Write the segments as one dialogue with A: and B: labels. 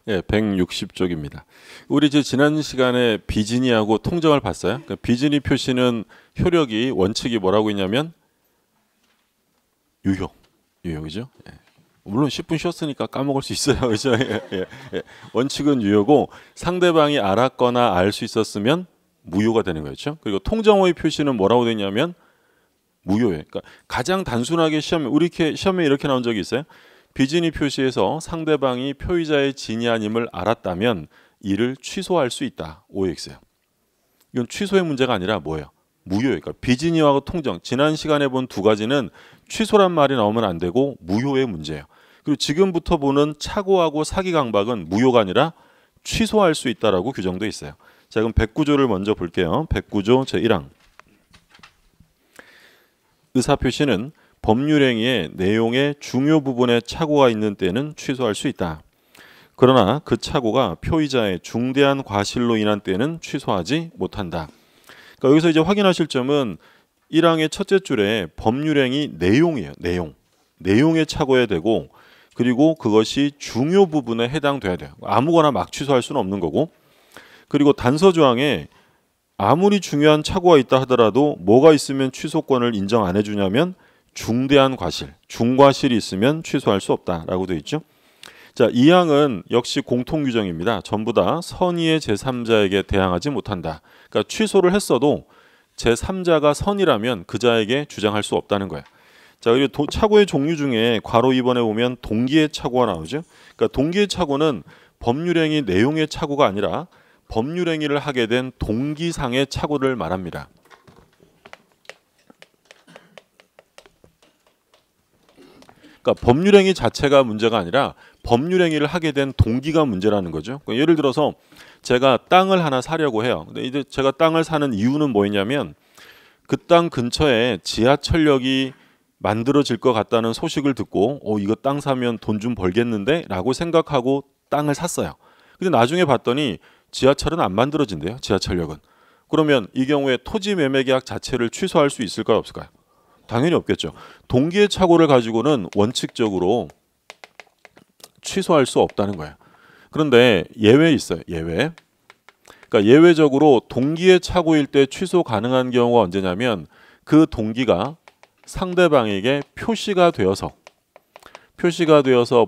A: 예, 160쪽입니다. 우리 지난 시간에 비진이하고 통정을 봤어요. 그러니까 비진이 표시는 효력이 원칙이 뭐라고 있냐면 유효죠. 예. 물론 10분 쉬었으니까 까먹을 수 있어요. 그죠? 예. 원칙은 유효고 상대방이 알았거나 알 수 있었으면 무효가 되는 거죠. 그리고 통정어의 표시는 뭐라고 되냐면 무효예요. 그러니까 가장 단순하게 시험에 이렇게 나온 적이 있어요. 비진이 표시에서 상대방이 표의자의 진이 아님을 알았다면 이를 취소할 수 있다. OX예요. 이건 취소의 문제가 아니라 뭐예요? 무효예요. 그러니까 비진이와 통정. 지난 시간에 본 두 가지는 취소란 말이 나오면 안 되고 무효의 문제예요. 그리고 지금부터 보는 착오하고 사기 강박은 무효가 아니라 취소할 수 있다라고 규정돼 있어요. 자, 그럼 109조를 먼저 볼게요. 109조 제1항. 의사표시는 법률행위의 내용의 중요 부분에 착오가 있는 때는 취소할 수 있다. 그러나 그 착오가 표의자의 중대한 과실로 인한 때는 취소하지 못한다. 그러니까 여기서 이제 확인하실 점은 1항의 첫째 줄에 법률행위 내용이에요. 내용에 착오해야 되고 그리고 그것이 중요 부분에 해당돼야 돼요. 아무거나 막 취소할 수는 없는 거고 그리고 단서조항에 아무리 중요한 착오가 있다 하더라도 뭐가 있으면 취소권을 인정 안 해주냐면 중대한 과실, 중과실이 있으면 취소할 수 없다라고 되어 있죠. 자, 이 항은 역시 공통규정입니다. 전부 다 선의의 제3자에게 대항하지 못한다. 그러니까 취소를 했어도 제3자가 선이라면 그 자에게 주장할 수 없다는 거예요. 자, 그리고 착오의 종류 중에 괄호 2번에 보면 동기의 착오가 나오죠. 그러니까 동기의 착오는 법률행위 내용의 착오가 아니라 법률행위를 하게 된 동기상의 착오를 말합니다. 그러니까 법률행위 자체가 문제가 아니라 법률행위를 하게 된 동기가 문제라는 거죠. 그러니까 예를 들어서 제가 땅을 하나 사려고 해요. 근데 이제 제가 땅을 사는 이유는 뭐였냐면 그 땅 근처에 지하철역이 만들어질 것 같다는 소식을 듣고 이거 땅 사면 돈 좀 벌겠는데 라고 생각하고 땅을 샀어요. 근데 나중에 봤더니 지하철은 안 만들어진대요. 지하철역은. 그러면 이 경우에 토지 매매 계약 자체를 취소할 수 있을까요? 없을까요? 당연히 없겠죠. 동기의 착오를 가지고는 원칙적으로 취소할 수 없다는 거예요. 그런데 예외 있어요. 예외. 그러니까 예외적으로 동기의 착오일 때 취소 가능한 경우가 언제냐면 그 동기가 상대방에게 표시가 되어서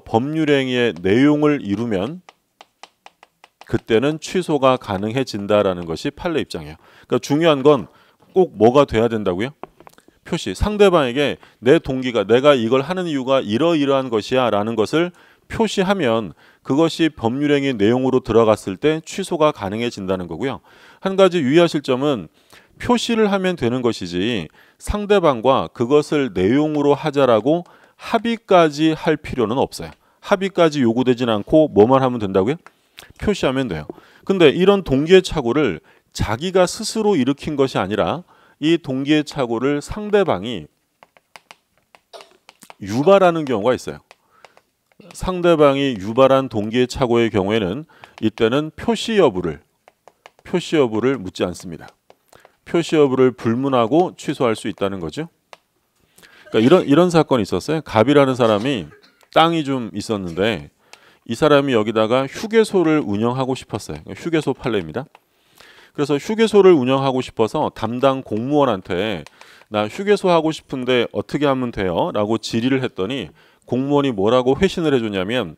A: 법률행위의 내용을 이루면 그때는 취소가 가능해진다라는 것이 판례 입장이에요. 그러니까 중요한 건 꼭 뭐가 돼야 된다고요? 표시. 상대방에게 내 동기가 내가 이걸 하는 이유가 이러이러한 것이야 라는 것을 표시하면 그것이 법률행위 내용으로 들어갔을 때 취소가 가능해진다는 거고요. 한 가지 유의하실 점은 표시를 하면 되는 것이지 상대방과 그것을 내용으로 하자라고 합의까지 할 필요는 없어요. 합의까지 요구되진 않고 뭐만 하면 된다고요? 표시하면 돼요. 근데 이런 동기의 착오를 자기가 스스로 일으킨 것이 아니라 이 동기의 착오를 상대방이 유발하는 경우가 있어요. 상대방이 유발한 동기의 착오의 경우에는 이때는 표시 여부를 묻지 않습니다. 표시 여부를 불문하고 취소할 수 있다는 거죠. 그러니까 이런 사건이 있었어요. 갑이라는 사람이 땅이 좀 있었는데 이 사람이 여기다가 휴게소를 운영하고 싶었어요. 휴게소 판례입니다. 그래서 휴게소를 운영하고 싶어서 담당 공무원한테 나 휴게소 하고 싶은데 어떻게 하면 돼요? 라고 질의를 했더니 공무원이 뭐라고 회신을 해줬냐면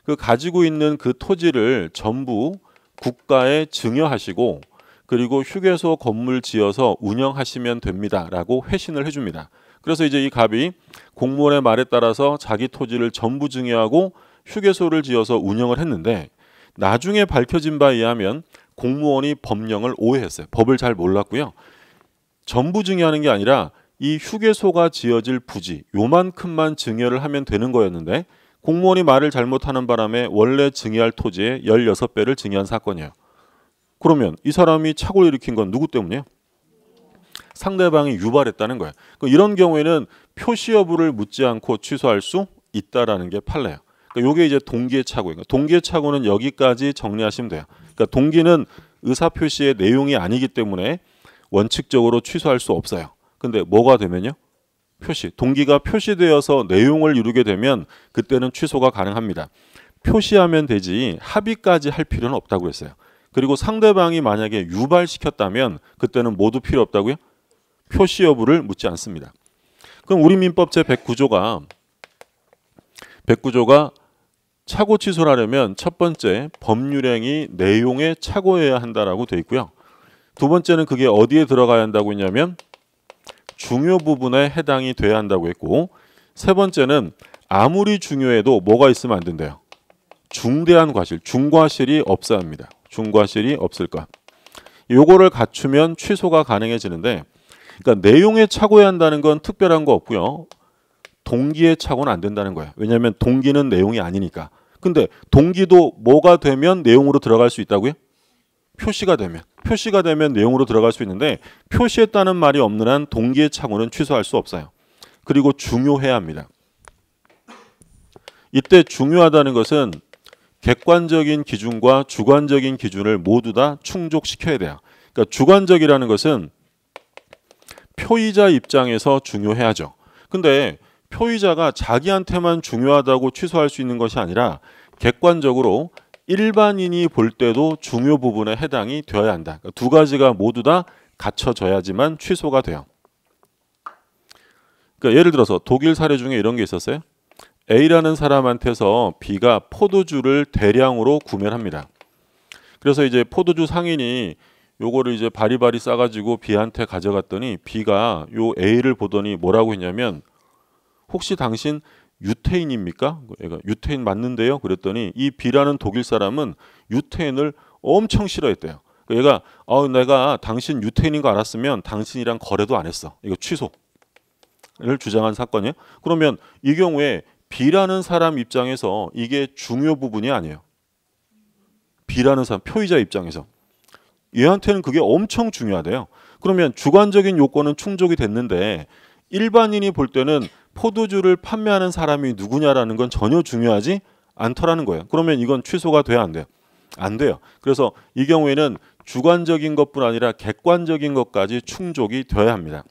A: 그 가지고 있는 그 토지를 전부 국가에 증여하시고 그리고 휴게소 건물 지어서 운영하시면 됩니다. 라고 회신을 해줍니다. 그래서 이제 이 갑이 공무원의 말에 따라서 자기 토지를 전부 증여하고 휴게소를 지어서 운영을 했는데 나중에 밝혀진 바에 의하면 공무원이 법령을 오해했어요. 법을 잘 몰랐고요. 전부 증여하는 게 아니라 이 휴게소가 지어질 부지 요만큼만 증여를 하면 되는 거였는데 공무원이 말을 잘못하는 바람에 원래 증여할 토지의 16배를 증여한 사건이에요. 그러면 이 사람이 착오를 일으킨 건 누구 때문이에요? 상대방이 유발했다는 거예요. 이런 경우에는 표시 여부를 묻지 않고 취소할 수 있다라는 게 판례예요. 그러니까 이게 이제 동기의 착오예요. 동기의 착오는 여기까지 정리하시면 돼요. 그러니까 동기는 의사표시의 내용이 아니기 때문에 원칙적으로 취소할 수 없어요. 근데 뭐가 되면요? 표시. 동기가 표시되어서 내용을 이루게 되면 그때는 취소가 가능합니다. 표시하면 되지 합의까지 할 필요는 없다고 했어요. 그리고 상대방이 만약에 유발시켰다면 그때는 모두 필요 없다고요? 표시 여부를 묻지 않습니다. 그럼 우리 민법 제 109조가 착오 취소를 하려면 첫 번째 법률행위 내용에 착오해야 한다라고 되어 있고요. 두 번째는 그게 어디에 들어가야 한다고 했냐면 중요 부분에 해당이 돼야 한다고 했고, 세 번째는 아무리 중요해도 뭐가 있으면 안 된대요. 중대한 과실, 중과실이 없어야 합니다. 중과실이 없을까? 요거를 갖추면 취소가 가능해지는데, 그러니까 내용에 착오해야 한다는 건 특별한 거 없고요. 동기에 착오는 안 된다는 거예요. 왜냐하면 동기는 내용이 아니니까. 근데 동기도 뭐가 되면 내용으로 들어갈 수 있다고요? 표시가 되면 내용으로 들어갈 수 있는데, 표시했다는 말이 없는 한 동기의 착오는 취소할 수 없어요. 그리고 중요해야 합니다. 이때 중요하다는 것은 객관적인 기준과 주관적인 기준을 모두 다 충족시켜야 돼요. 그러니까 주관적이라는 것은 표의자 입장에서 중요해야죠. 근데 표의자가 자기한테만 중요하다고 취소할 수 있는 것이 아니라 객관적으로 일반인이 볼 때도 중요 부분에 해당이 되어야 한다. 그러니까 두 가지가 모두 다 갖춰져야지만 취소가 돼요. 그러니까 예를 들어서 독일 사례 중에 이런 게 있었어요. A라는 사람한테서 B가 포도주를 대량으로 구매를 합니다. 그래서 이제 포도주 상인이 요거를 이제 바리바리 싸가지고 B한테 가져갔더니 B가 요 A를 보더니 뭐라고 했냐면, 혹시 당신 유태인입니까? 얘가 유태인 맞는데요? 그랬더니 이 B라는 독일 사람은 유태인을 엄청 싫어했대요. 얘가 내가 당신 유태인인 거 알았으면 당신이랑 거래도 안 했어. 이거 취소를 주장한 사건이에요. 그러면 이 경우에 B라는 사람 입장에서 이게 중요 부분이 아니에요. B라는 사람, 표의자 입장에서 얘한테는 그게 엄청 중요하대요. 그러면 주관적인 요건은 충족이 됐는데 일반인이 볼 때는 포도주를 판매하는 사람이 누구냐라는 건 전혀 중요하지 않더라는 거예요. 그러면 이건 취소가 돼야 안 돼요? 안 돼요. 그래서 이 경우에는 주관적인 것뿐 아니라 객관적인 것까지 충족이 되어야 합니다.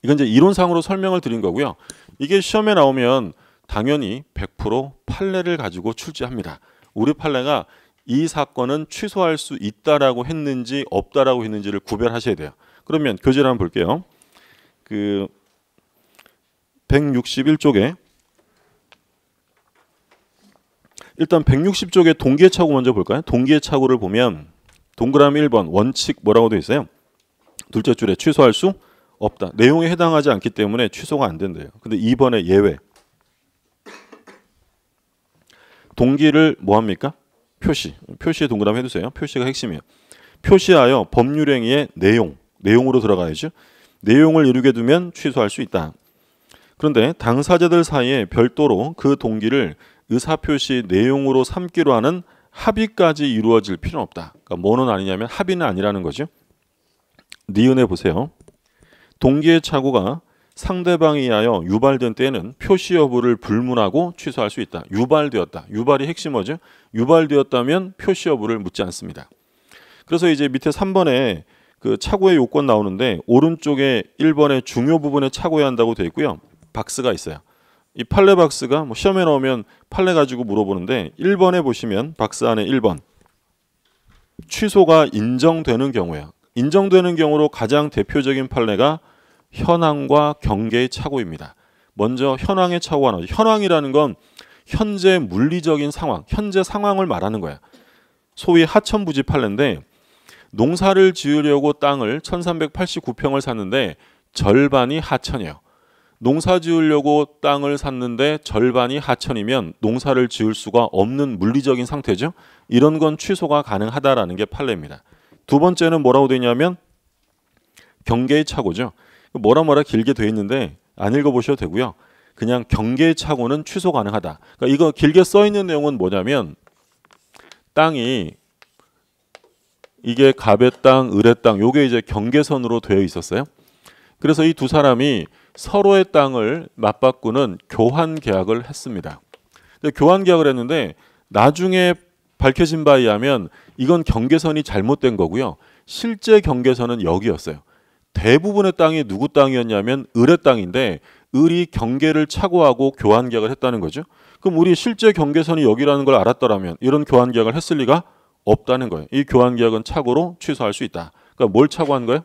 A: 이건 이제 이론상으로 설명을 드린 거고요. 이게 시험에 나오면 당연히 100% 판례를 가지고 출제합니다. 우리 판례가 이 사건은 취소할 수 있다라고 했는지 없다라고 했는지를 구별하셔야 돼요. 그러면 교재를 한번 볼게요. 그 161쪽에 일단 160쪽에 동기의 착오 먼저 볼까요? 동기의 착오를 보면 동그라미 1번 원칙 뭐라고 되어 있어요? 둘째 줄에 취소할 수 없다. 내용에 해당하지 않기 때문에 취소가 안 된대요. 근데 2번에 예외. 동기를 뭐 합니까? 표시에 동그라미 해두세요. 표시가 핵심이에요. 표시하여 법률행위의 내용으로 들어가야죠. 내용을 이루게 두면 취소할 수 있다. 그런데 당사자들 사이에 별도로 그 동기를 의사표시 내용으로 삼기로 하는 합의까지 이루어질 필요는 없다. 그러니까 뭐는 아니냐면 합의는 아니라는 거죠. 니은에 보세요. 동기의 착오가 상대방에 의하여 유발된 때에는 표시 여부를 불문하고 취소할 수 있다. 유발되었다. 유발이 핵심 뭐죠? 유발되었다면 표시 여부를 묻지 않습니다. 그래서 이제 밑에 3번에 그 착오의 요건 나오는데 오른쪽에 1번에 중요 부분에 착오해야 한다고 되어 있고요. 박스가 있어요. 이 판례 박스가 뭐 시험에 나오면 판례 가지고 물어보는데 1번에 보시면 박스 안에 1번 취소가 인정되는 경우야. 인정되는 경우로 가장 대표적인 판례가 현황과 경계의 착오입니다. 먼저 현황의 착오가 나오죠. 현황이라는 건 현재 물리적인 상황, 현재 상황을 말하는 거야. 소위 하천부지 판례인데 농사를 지으려고 땅을 1389평을 샀는데 절반이 하천이에요. 농사 지으려고 땅을 샀는데 절반이 하천이면 농사를 지을 수가 없는 물리적인 상태죠. 이런 건 취소가 가능하다라는 게 판례입니다. 두 번째는 뭐라고 되냐면 경계의 착오죠. 뭐라 길게 돼 있는데 안 읽어보셔도 되고요. 그냥 경계의 착오는 취소 가능하다. 그러니까 이거 길게 써 있는 내용은 뭐냐면 땅이 이게 갑의 땅, 을의 땅, 요게 이제 경계선으로 되어 있었어요. 그래서 이 두 사람이 서로의 땅을 맞바꾸는 교환 계약을 했습니다. 교환 계약을 했는데 나중에 밝혀진 바에 의하면 이건 경계선이 잘못된 거고요. 실제 경계선은 여기였어요. 대부분의 땅이 누구 땅이었냐면 을의 땅인데 을이 경계를 착오하고 교환 계약을 했다는 거죠. 그럼 우리 실제 경계선이 여기라는 걸 알았더라면 이런 교환 계약을 했을 리가 없다는 거예요. 이 교환 계약은 착오로 취소할 수 있다. 그러니까 뭘 착오한 거예요?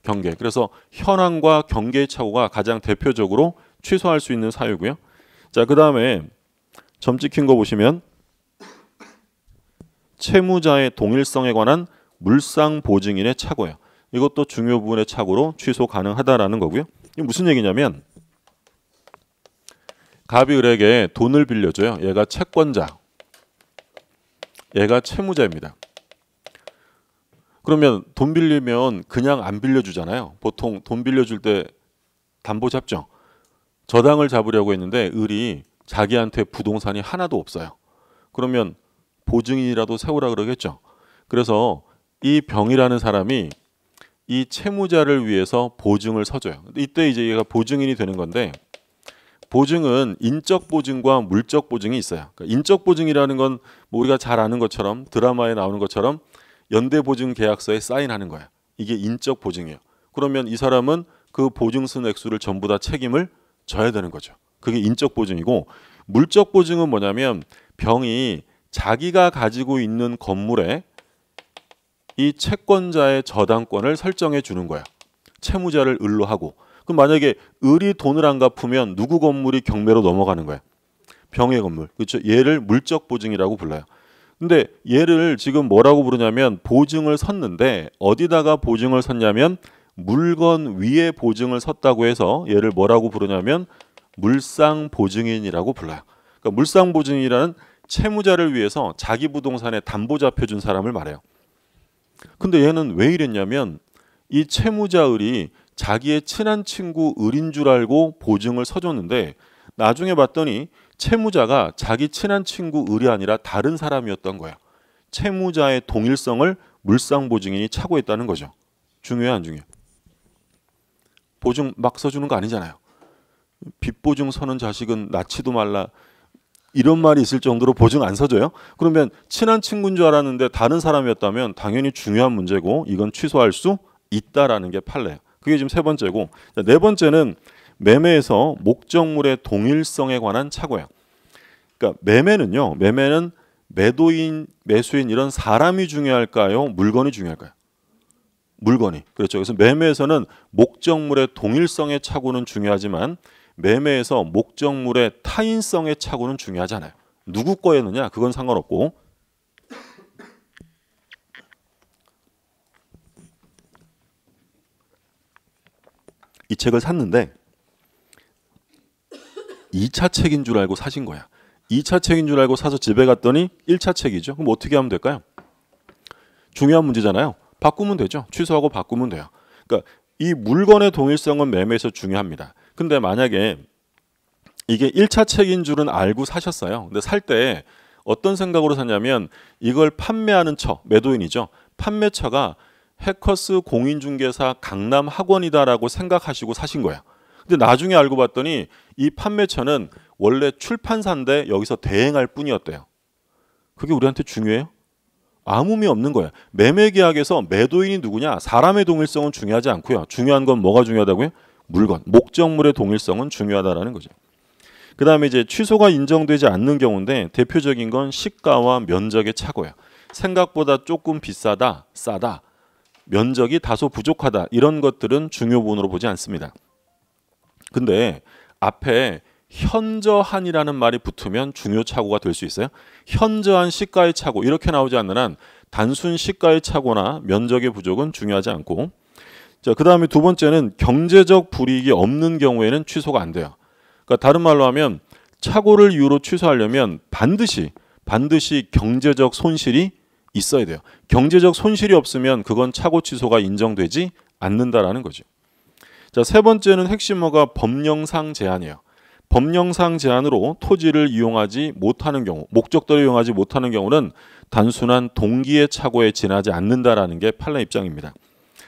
A: 경계. 그래서 현황과 경계의 착오가 가장 대표적으로 취소할 수 있는 사유고요. 자, 그 다음에 점 찍힌 거 보시면 채무자의 동일성에 관한 물상 보증인의 착오예요. 이것도 중요 부분의 착오로 취소 가능하다라는 거고요. 이게 무슨 얘기냐면 갑이 을에게 돈을 빌려줘요. 얘가 채권자, 얘가 채무자입니다. 그러면 돈 빌리면 그냥 안 빌려주잖아요. 보통 돈 빌려줄 때 담보 잡죠. 저당을 잡으려고 했는데 을이 자기한테 부동산이 하나도 없어요. 그러면 보증인이라도 세우라 그러겠죠. 그래서 이 병이라는 사람이 이 채무자를 위해서 보증을 서줘요. 이때 이제 얘가 보증인이 되는 건데, 보증은 인적 보증과 물적 보증이 있어요. 그러니까 인적 보증이라는 건 뭐 우리가 잘 아는 것처럼 드라마에 나오는 것처럼 연대보증 계약서에 사인하는 거야. 이게 인적 보증이에요. 그러면 이 사람은 그 보증슨 액수를 전부 다 책임을 져야 되는 거죠. 그게 인적 보증이고, 물적 보증은 뭐냐면 병이 자기가 가지고 있는 건물에 이 채권자의 저당권을 설정해 주는 거야. 채무자를 을로 하고. 그럼 만약에 을이 돈을 안 갚으면 누구 건물이 경매로 넘어가는 거야? 병의 건물. 그렇죠? 얘를 물적 보증이라고 불러요. 근데 얘를 지금 뭐라고 부르냐면 보증을 섰는데, 어디다가 보증을 섰냐면 물건 위에 보증을 섰다고 해서 얘를 뭐라고 부르냐면 물상 보증인이라고 불러요. 그러니까 물상 보증이라는 채무자를 위해서 자기 부동산에 담보 잡혀준 사람을 말해요. 근데 얘는 왜 이랬냐면 이 채무자 을이 자기의 친한 친구 을인 줄 알고 보증을 서줬는데, 나중에 봤더니 채무자가 자기 친한 친구 을이 아니라 다른 사람이었던 거예요. 채무자의 동일성을 물상보증인이 착오했다는 거죠. 중요해 안 중요해? 보증 막 서주는 거 아니잖아요. 빚보증 서는 자식은 낳지도 말라, 이런 말이 있을 정도로 보증 안 서줘요? 그러면 친한 친구인 줄 알았는데 다른 사람이었다면 당연히 중요한 문제고, 이건 취소할 수 있다라는 게 판례예요. 그게 지금 세 번째고, 네 번째는 매매에서 목적물의 동일성에 관한 착오예요. 그러니까 매매는요, 매매는 매도인, 매수인 이런 사람이 중요할까요? 물건이 중요할까요? 물건이. 그렇죠. 그래서 매매에서는 목적물의 동일성의 착오는 중요하지만 매매에서 목적물의 타인성의 착오는 중요하잖아요. 누구 거였느냐? 그건 상관없고. 이 책을 샀는데 2차 책인 줄 알고 사신 거야. 2차 책인 줄 알고 사서 집에 갔더니 1차 책이죠. 그럼 어떻게 하면 될까요? 중요한 문제잖아요. 바꾸면 되죠. 취소하고 바꾸면 돼요. 그러니까 이 물건의 동일성은 매매에서 중요합니다. 근데 만약에 이게 1차 책인 줄은 알고 사셨어요. 근데 살 때 어떤 생각으로 샀냐면 이걸 판매하는 처, 매도인이죠. 판매처가 해커스 공인중개사 강남학원이다라고 생각하시고 사신 거예요. 근데 나중에 알고 봤더니 이 판매처는 원래 출판사인데 여기서 대행할 뿐이었대요. 그게 우리한테 중요해요? 아무 의미 없는 거예요. 매매계약에서 매도인이 누구냐? 사람의 동일성은 중요하지 않고요. 중요한 건 뭐가 중요하다고요? 물건, 목적물의 동일성은 중요하다라는 거죠. 그 다음에 이제 취소가 인정되지 않는 경우인데 대표적인 건 시가와 면적의 착오예요. 생각보다 조금 비싸다, 싸다, 면적이 다소 부족하다, 이런 것들은 중요 부분으로 보지 않습니다. 근데 앞에 현저한이라는 말이 붙으면 중요 착오가 될 수 있어요. 현저한 시가의 착오, 이렇게 나오지 않는 한 단순 시가의 착오나 면적의 부족은 중요하지 않고, 자, 그 다음에 두 번째는 경제적 불이익이 없는 경우에는 취소가 안 돼요. 그러니까 다른 말로 하면 착오를 이유로 취소하려면 반드시 경제적 손실이 있어야 돼요. 경제적 손실이 없으면 그건 착오 취소가 인정되지 않는다라는 거죠. 자, 세 번째는 핵심어가 법령상 제한이에요. 법령상 제한으로 토지를 이용하지 못하는 경우, 목적대로 이용하지 못하는 경우는 단순한 동기의 착오에 지나지 않는다라는 게 판례 입장입니다.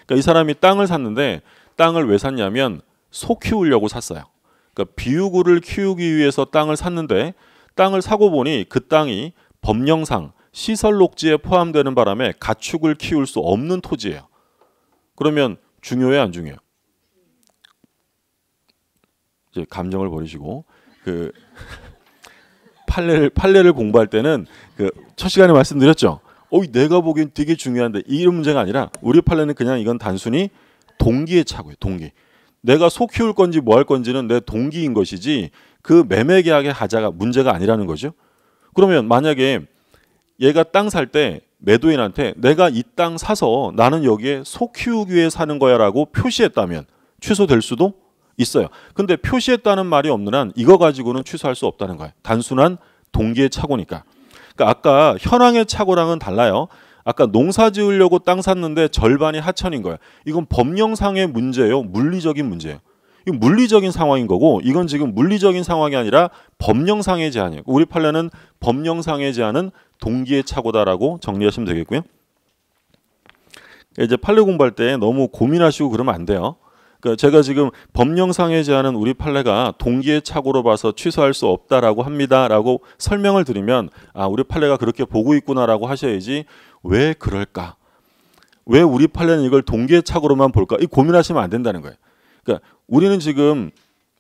A: 그러니까 이 사람이 땅을 샀는데 땅을 왜 샀냐면 소 키우려고 샀어요. 그러니까 비유구를 키우기 위해서 땅을 샀는데 땅을 사고 보니 그 땅이 법령상 시설 녹지에 포함되는 바람에 가축을 키울 수 없는 토지예요. 그러면 중요해 안 중요해요? 이제 감정을 버리시고 그 판례를 공부할 때는 그 첫 시간에 말씀드렸죠. 내가 보기엔 되게 중요한데 이런 문제가 아니라 우리 판례는 그냥 이건 단순히 동기의 차고예요. 동기. 내가 소 키울 건지 뭐 할 건지는 내 동기인 것이지 그 매매 계약의 하자가 문제가 아니라는 거죠. 그러면 만약에 얘가 땅 살 때 매도인한테 내가 이 땅 사서 나는 여기에 소 키우기 위해 사는 거야라고 표시했다면 취소될 수도 있어요. 근데 표시했다는 말이 없는 한 이거 가지고는 취소할 수 없다는 거예요. 단순한 동기의 착오니까. 그러니까 아까 현황의 착오랑은 달라요. 아까 농사 지으려고 땅 샀는데 절반이 하천인 거예요. 이건 법령상의 문제예요. 물리적인 문제예요. 이건 물리적인 상황인 거고 이건 지금 물리적인 상황이 아니라 법령상의 제한이에요. 우리 판례는 법령상의 제한은 동기의 착오다라고 정리하시면 되겠고요. 이제 판례 공부할 때 너무 고민하시고 그러면 안 돼요. 그러니까 제가 지금 법령상의 제한은 우리 판례가 동기의 착오로 봐서 취소할 수 없다라고 합니다라고 설명을 드리면 우리 판례가 그렇게 보고 있구나라고 하셔야지 왜 그럴까? 왜 우리 판례는 이걸 동기의 착오로만 볼까? 이 고민하시면 안 된다는 거예요. 그러니까 우리는 지금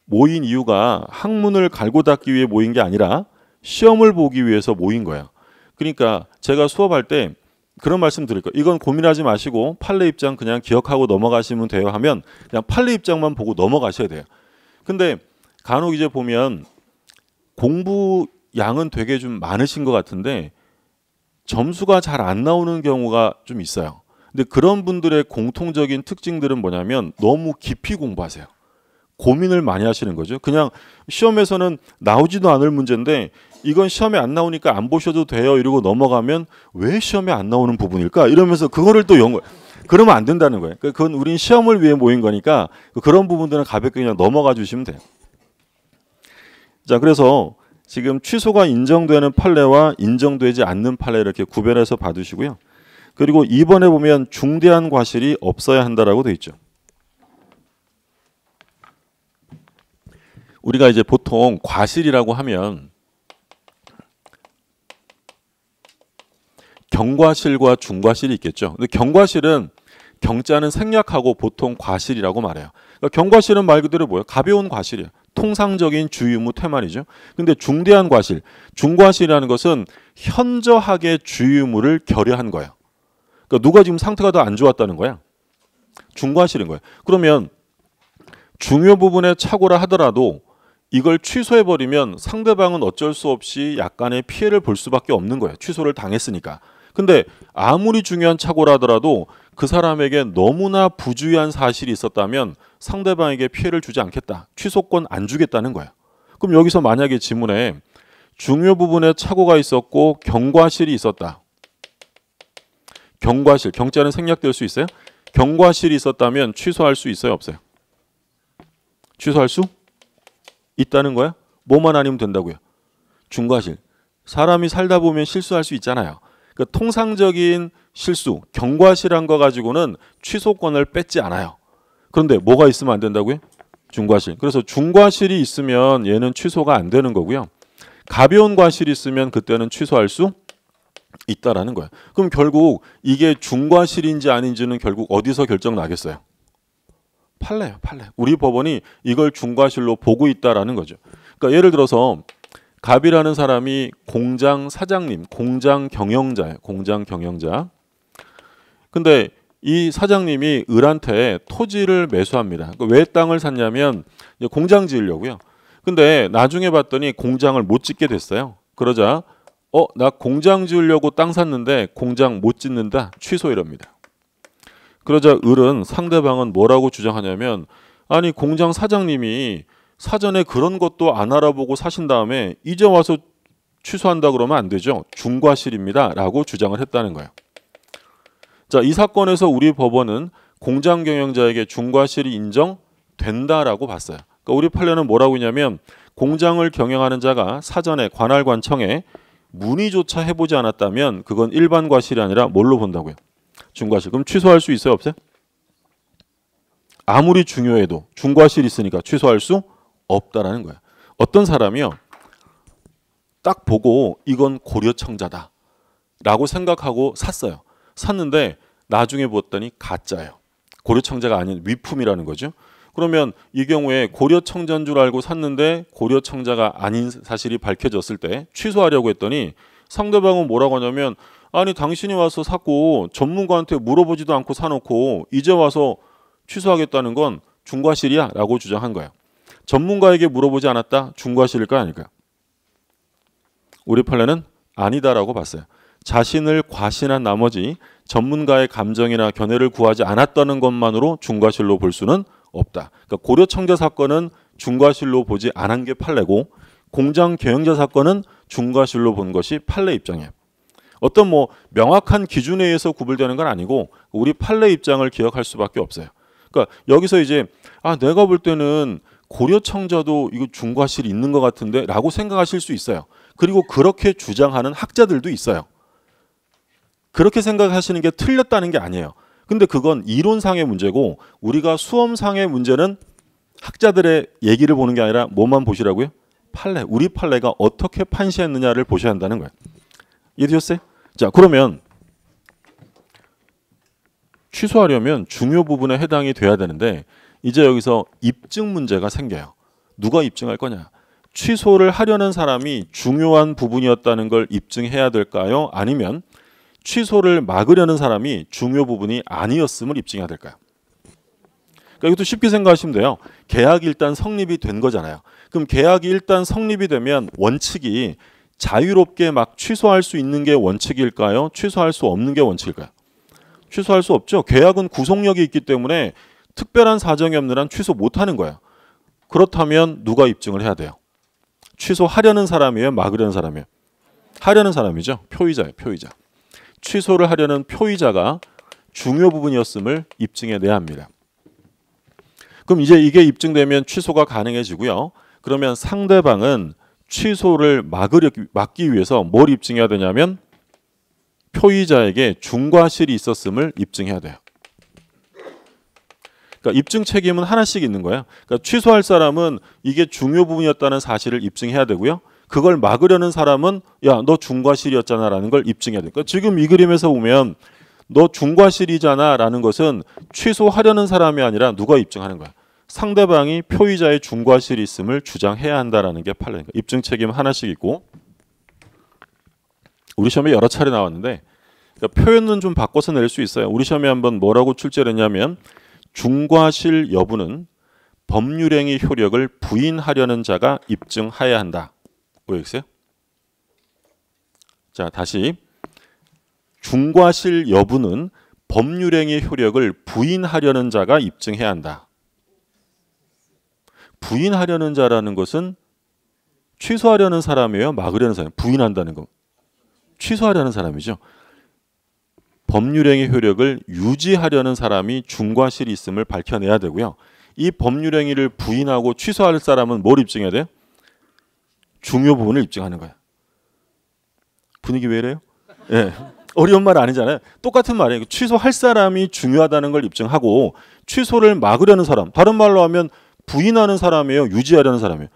A: 모인 이유가 학문을 갈고 닦기 위해 모인 게 아니라 시험을 보기 위해서 모인 거예요. 그러니까 제가 수업할 때 그런 말씀 드릴 거예요. 이건 고민하지 마시고 판례 입장 그냥 기억하고 넘어가시면 돼요 하면 그냥 판례 입장만 보고 넘어가셔야 돼요. 근데 간혹 이제 보면 공부 양은 되게 좀 많으신 것 같은데 점수가 잘 안 나오는 경우가 좀 있어요. 근데 그런 분들의 공통적인 특징들은 뭐냐면 너무 깊이 공부하세요. 고민을 많이 하시는 거죠. 그냥 시험에서는 나오지도 않을 문제인데 이건 시험에 안 나오니까 안 보셔도 돼요 이러고 넘어가면 왜 시험에 안 나오는 부분일까 이러면서 그거를 또 그러면 안 된다는 거예요. 그건 우린 시험을 위해 모인 거니까 그런 부분들은 가볍게 그냥 넘어가 주시면 돼요. 자, 그래서 지금 취소가 인정되는 판례와 인정되지 않는 판례 이렇게 구별해서 봐두시고요. 그리고 2번에 보면 중대한 과실이 없어야 한다라고 돼 있죠. 우리가 이제 보통 과실이라고 하면 경과실과 중과실이 있겠죠. 근데 경과실은 경자는 생략하고 보통 과실이라고 말해요. 그러니까 경과실은 말 그대로 뭐예요? 가벼운 과실이에요. 통상적인 주의의무 태만이죠. 근데 중대한 과실, 중과실이라는 것은 현저하게 주의의무를 결여한 거예요. 그러니까 누가 지금 상태가 더 안 좋았다는 거야? 중과실인 거예요. 그러면 중요 부분의 착오라 하더라도 이걸 취소해버리면 상대방은 어쩔 수 없이 약간의 피해를 볼 수밖에 없는 거예요. 취소를 당했으니까. 근데 아무리 중요한 착오라 하더라도 그 사람에게 너무나 부주의한 사실이 있었다면 상대방에게 피해를 주지 않겠다. 취소권 안 주겠다는 거예요. 그럼 여기서 만약에 지문에 중요 부분에 착오가 있었고 경과실이 있었다. 경과실, 경자는 생략될 수 있어요? 경과실이 있었다면 취소할 수 있어요? 없어요? 취소할 수 있다는 거야? 뭐만 아니면 된다고요? 중과실. 사람이 살다 보면 실수할 수 있잖아요. 그러니까 통상적인 실수, 경과실한 거 가지고는 취소권을 뺏지 않아요. 그런데 뭐가 있으면 안 된다고요? 중과실. 그래서 중과실이 있으면 얘는 취소가 안 되는 거고요. 가벼운 과실이 있으면 그때는 취소할 수 있다라는 거예요. 그럼 결국 이게 중과실인지 아닌지는 결국 어디서 결정 나겠어요? 판례예요, 판례. 우리 법원이 이걸 중과실로 보고 있다라는 거죠. 그러니까 예를 들어서 갑이라는 사람이 공장 사장님, 공장 경영자예요. 공장 경영자. 근데 이 사장님이 을한테 토지를 매수합니다. 왜 땅을 샀냐면 공장 지으려고요. 근데 나중에 봤더니 공장을 못 짓게 됐어요. 그러자 나 공장 지으려고 땅 샀는데 공장 못 짓는다. 취소 이럽니다. 그러자 을은 상대방은 뭐라고 주장하냐면 아니 공장 사장님이 사전에 그런 것도 안 알아보고 사신 다음에 이제 와서 취소한다 그러면 안 되죠. 중과실입니다. 라고 주장을 했다는 거예요. 자, 이 사건에서 우리 법원은 공장 경영자에게 중과실이 인정된다라고 봤어요. 그러니까 우리 판례는 뭐라고 했냐면 공장을 경영하는 자가 사전에 관할관청에 문의조차 해보지 않았다면 그건 일반 과실이 아니라 뭘로 본다고요? 중과실. 그럼 취소할 수 있어요? 없어요? 아무리 중요해도 중과실이 있으니까 취소할 수 없다라는 거예요. 어떤 사람이요. 딱 보고 이건 고려청자다 라고 생각하고 샀어요. 샀는데 나중에 봤더니 가짜예요. 고려청자가 아닌 위품이라는 거죠. 그러면 이 경우에 고려청자인 줄 알고 샀는데 고려청자가 아닌 사실이 밝혀졌을 때 취소하려고 했더니 상대방은 뭐라고 하냐면 아니 당신이 와서 샀고 전문가한테 물어보지도 않고 사놓고 이제 와서 취소하겠다는 건 중과실이야 라고 주장한 거예요. 전문가에게 물어보지 않았다? 중과실일까 아닐까요? 우리 판례는 아니다라고 봤어요. 자신을 과신한 나머지 전문가의 감정이나 견해를 구하지 않았다는 것만으로 중과실로 볼 수는 없다. 그러니까 고려청자 사건은 중과실로 보지 않은 게 판례고 공장 경영자 사건은 중과실로 본 것이 판례 입장이에요. 어떤 뭐 명확한 기준에 의해서 구별되는 건 아니고 우리 판례 입장을 기억할 수밖에 없어요. 그러니까 여기서 이제 내가 볼 때는 고려청자도 이거 중과실이 있는 것 같은데 라고 생각하실 수 있어요. 그리고 그렇게 주장하는 학자들도 있어요. 그렇게 생각하시는 게 틀렸다는 게 아니에요. 근데 그건 이론상의 문제고 우리가 수험상의 문제는 학자들의 얘기를 보는 게 아니라 뭐만 보시라고요? 판례. 우리 판례가 어떻게 판시했느냐를 보셔야 한다는 거예요. 이해되셨어요? 자, 그러면 취소하려면 중요 부분에 해당이 돼야 되는데 이제 여기서 입증 문제가 생겨요. 누가 입증할 거냐? 취소를 하려는 사람이 중요한 부분이었다는 걸 입증해야 될까요? 아니면 취소를 막으려는 사람이 중요 부분이 아니었음을 입증해야 될까요? 그러니까 이것도 쉽게 생각하시면 돼요. 계약이 일단 성립이 된 거잖아요. 그럼 계약이 일단 성립이 되면 원칙이 자유롭게 막 취소할 수 있는 게 원칙일까요? 취소할 수 없는 게 원칙일까요? 취소할 수 없죠. 계약은 구속력이 있기 때문에 특별한 사정이 없는 한 취소 못하는 거예요. 그렇다면 누가 입증을 해야 돼요? 취소하려는 사람이에요? 막으려는 사람이에요? 하려는 사람이죠. 표의자예요. 표의자. 취소를 하려는 표의자가 중요 부분이었음을 입증해내야 합니다. 그럼 이제 이게 입증되면 취소가 가능해지고요. 그러면 상대방은 취소를 막기 위해서 뭘 입증해야 되냐면 표의자에게 중과실이 있었음을 입증해야 돼요. 그러니까 입증 책임은 하나씩 있는 거예요. 그러니까 취소할 사람은 이게 중요 부분이었다는 사실을 입증해야 되고요. 그걸 막으려는 사람은 야, 너 중과실이었잖아 라는 걸 입증해야 돼요. 그러니까 지금 이 그림에서 보면 너 중과실이잖아 라는 것은 취소하려는 사람이 아니라 누가 입증하는 거야? 상대방이 표의자의 중과실이 있음을 주장해야 한다라는 게 판례니까 입증 책임 하나씩 있고 우리 시험에 여러 차례 나왔는데 그러니까 표현은 좀 바꿔서 낼 수 있어요. 우리 시험에 한번 뭐라고 출제를 했냐면 중과실 여부는 법률행위 효력을 부인하려는 자가 입증해야 한다. 오해했어요? 자, 다시 중과실 여부는 법률행위 효력을 부인하려는 자가 입증해야 한다. 부인하려는 자라는 것은 취소하려는 사람이에요? 막으려는 사람? 부인한다는 거. 취소하려는 사람이죠. 법률행위 효력을 유지하려는 사람이 중과실이 있음을 밝혀내야 되고요. 이 법률행위를 부인하고 취소할 사람은 뭘 입증해야 돼요? 중요 부분을 입증하는 거예요. 분위기 왜 이래요? 예. 어려운 말 아니잖아요. 똑같은 말이에요. 취소할 사람이 중요하다는 걸 입증하고 취소를 막으려는 사람, 다른 말로 하면 부인하는 사람이에요? 유지하려는 사람이에요?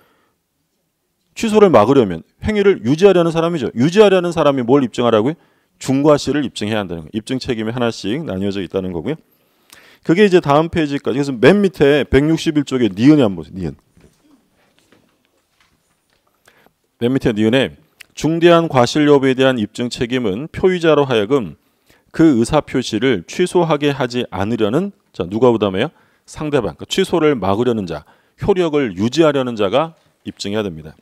A: 취소를 막으려면 행위를 유지하려는 사람이죠. 유지하려는 사람이 뭘 입증하라고요? 중과실을 입증해야 한다는 거예요. 입증 책임이 하나씩 나뉘어져 있다는 거고요. 그게 이제 다음 페이지까지. 그래서 맨 밑에 161쪽에 니은이 한번 보세요. 니은. 맨 밑에 니은에 중대한 과실 여부에 대한 입증 책임은 표의자로 하여금 그 의사 표시를 취소하게 하지 않으려는 자 누가 부담해요? 상대방. 그러니까 취소를 막으려는 자, 효력을 유지하려는 자가 입증해야 됩니다.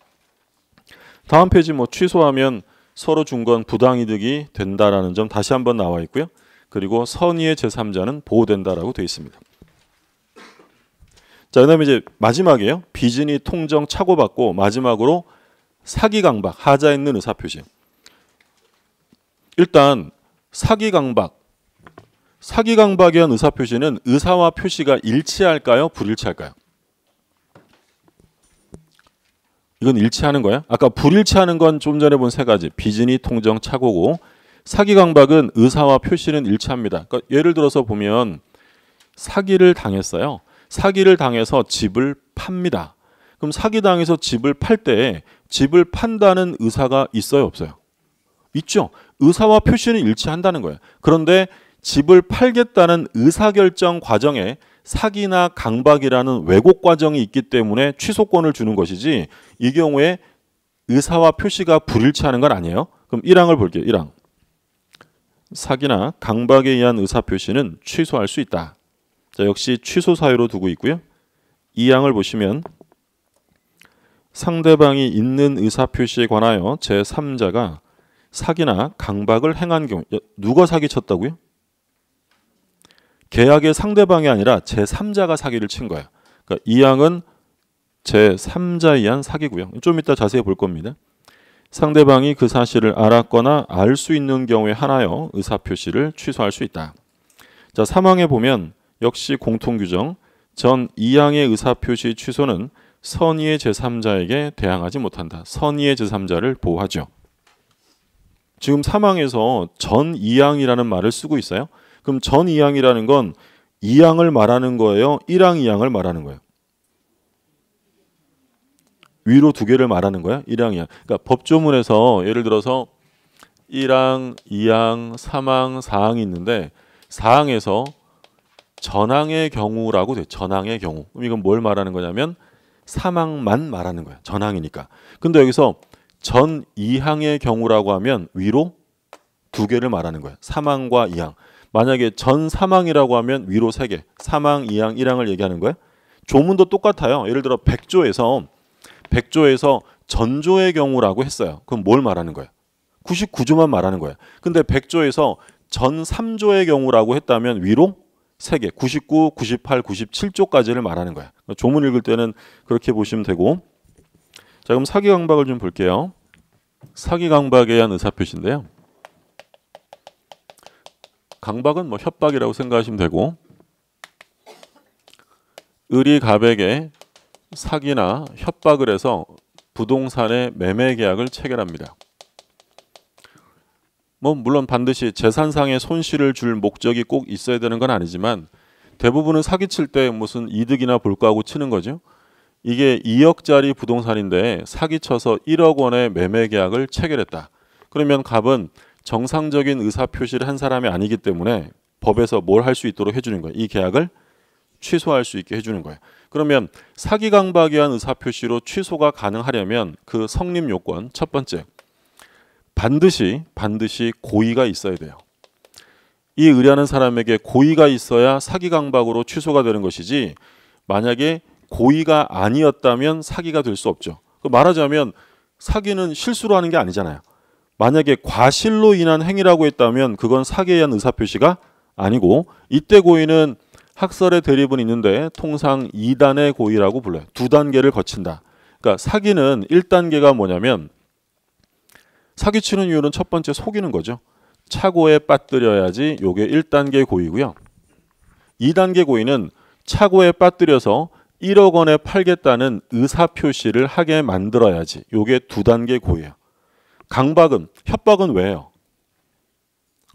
A: 다음 페이지 뭐 취소하면 서로 준 건 부당이득이 된다라는 점 다시 한번 나와 있고요. 그리고 선의의 제3자는 보호된다라고 되어 있습니다. 자, 그다음에 이제 마지막이에요. 비진이 통정 착오받고 마지막으로 사기 강박, 하자 있는 의사 표시. 일단 사기 강박에 의한 의사 표시는 의사와 표시가 일치할까요? 불일치할까요? 이건 일치하는 거예요. 아까 불일치하는 건 좀 전에 본 세 가지. 비진이 통정 착오고 사기 강박은 의사와 표시는 일치합니다. 그러니까 예를 들어서 보면 사기를 당했어요. 사기를 당해서 집을 팝니다. 그럼 사기당해서 집을 팔 때 집을 판다는 의사가 있어요? 없어요? 있죠. 의사와 표시는 일치한다는 거예요. 그런데 집을 팔겠다는 의사결정 과정에 사기나 강박이라는 왜곡 과정이 있기 때문에 취소권을 주는 것이지 이 경우에 의사와 표시가 불일치하는 건 아니에요. 그럼 1항을 볼게요. 1항. 사기나 강박에 의한 의사 표시는 취소할 수 있다. 자, 역시 취소 사유로 두고 있고요. 2항을 보시면 상대방이 있는 의사 표시에 관하여 제3자가 사기나 강박을 행한 경우, 누가 사기쳤다고요? 계약의 상대방이 아니라 제3자가 사기를 친 거야. 그러니까 2항은 제3자에 의한 사기고요. 좀 이따 자세히 볼 겁니다. 상대방이 그 사실을 알았거나 알 수 있는 경우에 한하여 의사표시를 취소할 수 있다. 자, 3항에 보면 역시 공통규정 전 2항의 의사표시 취소는 선의의 제3자에게 대항하지 못한다. 선의의 제3자를 보호하죠. 지금 3항에서 전 2항이라는 말을 쓰고 있어요. 그럼 전 2항이라는 건 2항을 말하는 거예요? 1항, 2항을 말하는 거예요? 위로 두 개를 말하는 거야? 1항, 2항. 그러니까 법조문에서 예를 들어서 1항, 2항, 3항, 4항이 있는데 4항에서 전항의 경우라고 돼. 전항의 경우. 그럼 이건 뭘 말하는 거냐면 3항만 말하는 거야. 전항이니까. 근데 여기서 전 2항의 경우라고 하면 위로 두 개를 말하는 거야. 3항과 2항. 만약에 전 3항이라고 하면 위로 3개. 3항, 2항, 1항을 얘기하는 거야. 조문도 똑같아요. 예를 들어 100조에서 전조의 경우라고 했어요. 그럼 뭘 말하는 거야? 99조만 말하는 거야. 근데 100조에서 전 3조의 경우라고 했다면 위로 3개, 99, 98, 97조까지를 말하는 거야. 조문 읽을 때는 그렇게 보시면 되고. 자, 그럼 사기 강박을 좀 볼게요. 사기 강박에 의한 의사표시인데요. 강박은 뭐 협박이라고 생각하시면 되고, 을이 갑에게 사기나 협박을 해서 부동산의 매매 계약을 체결합니다. 뭐 물론 반드시 재산상의 손실을 줄 목적이 꼭 있어야 되는 건 아니지만 대부분은 사기칠 때 무슨 이득이나 볼까 하고 치는 거죠. 이게 2억짜리 부동산인데 사기쳐서 1억 원의 매매 계약을 체결했다. 그러면 갑은 정상적인 의사표시를 한 사람이 아니기 때문에 법에서 뭘 할 수 있도록 해주는 거예요. 이 계약을 취소할 수 있게 해주는 거예요. 그러면 사기 강박에 의한 의사표시로 취소가 가능하려면 그 성립 요건 첫 번째, 반드시 고의가 있어야 돼요. 이 의뢰하는 사람에게 고의가 있어야 사기 강박으로 취소가 되는 것이지 만약에 고의가 아니었다면 사기가 될 수 없죠. 말하자면 사기는 실수로 하는 게 아니잖아요. 만약에 과실로 인한 행위라고 했다면 그건 사기에 의한 의사표시가 아니고 이때 고의는 학설의 대립은 있는데 통상 2단의 고의라고 불러요. 2단계를 거친다. 그러니까 사기는 1단계가 뭐냐면 사기치는 이유는 첫 번째 속이는 거죠. 착오에 빠뜨려야지 요게 1단계 고의고요. 2단계 고의는 착오에 빠뜨려서 1억 원에 팔겠다는 의사표시를 하게 만들어야지 요게 2단계 고의예요. 강박은, 협박은 왜요?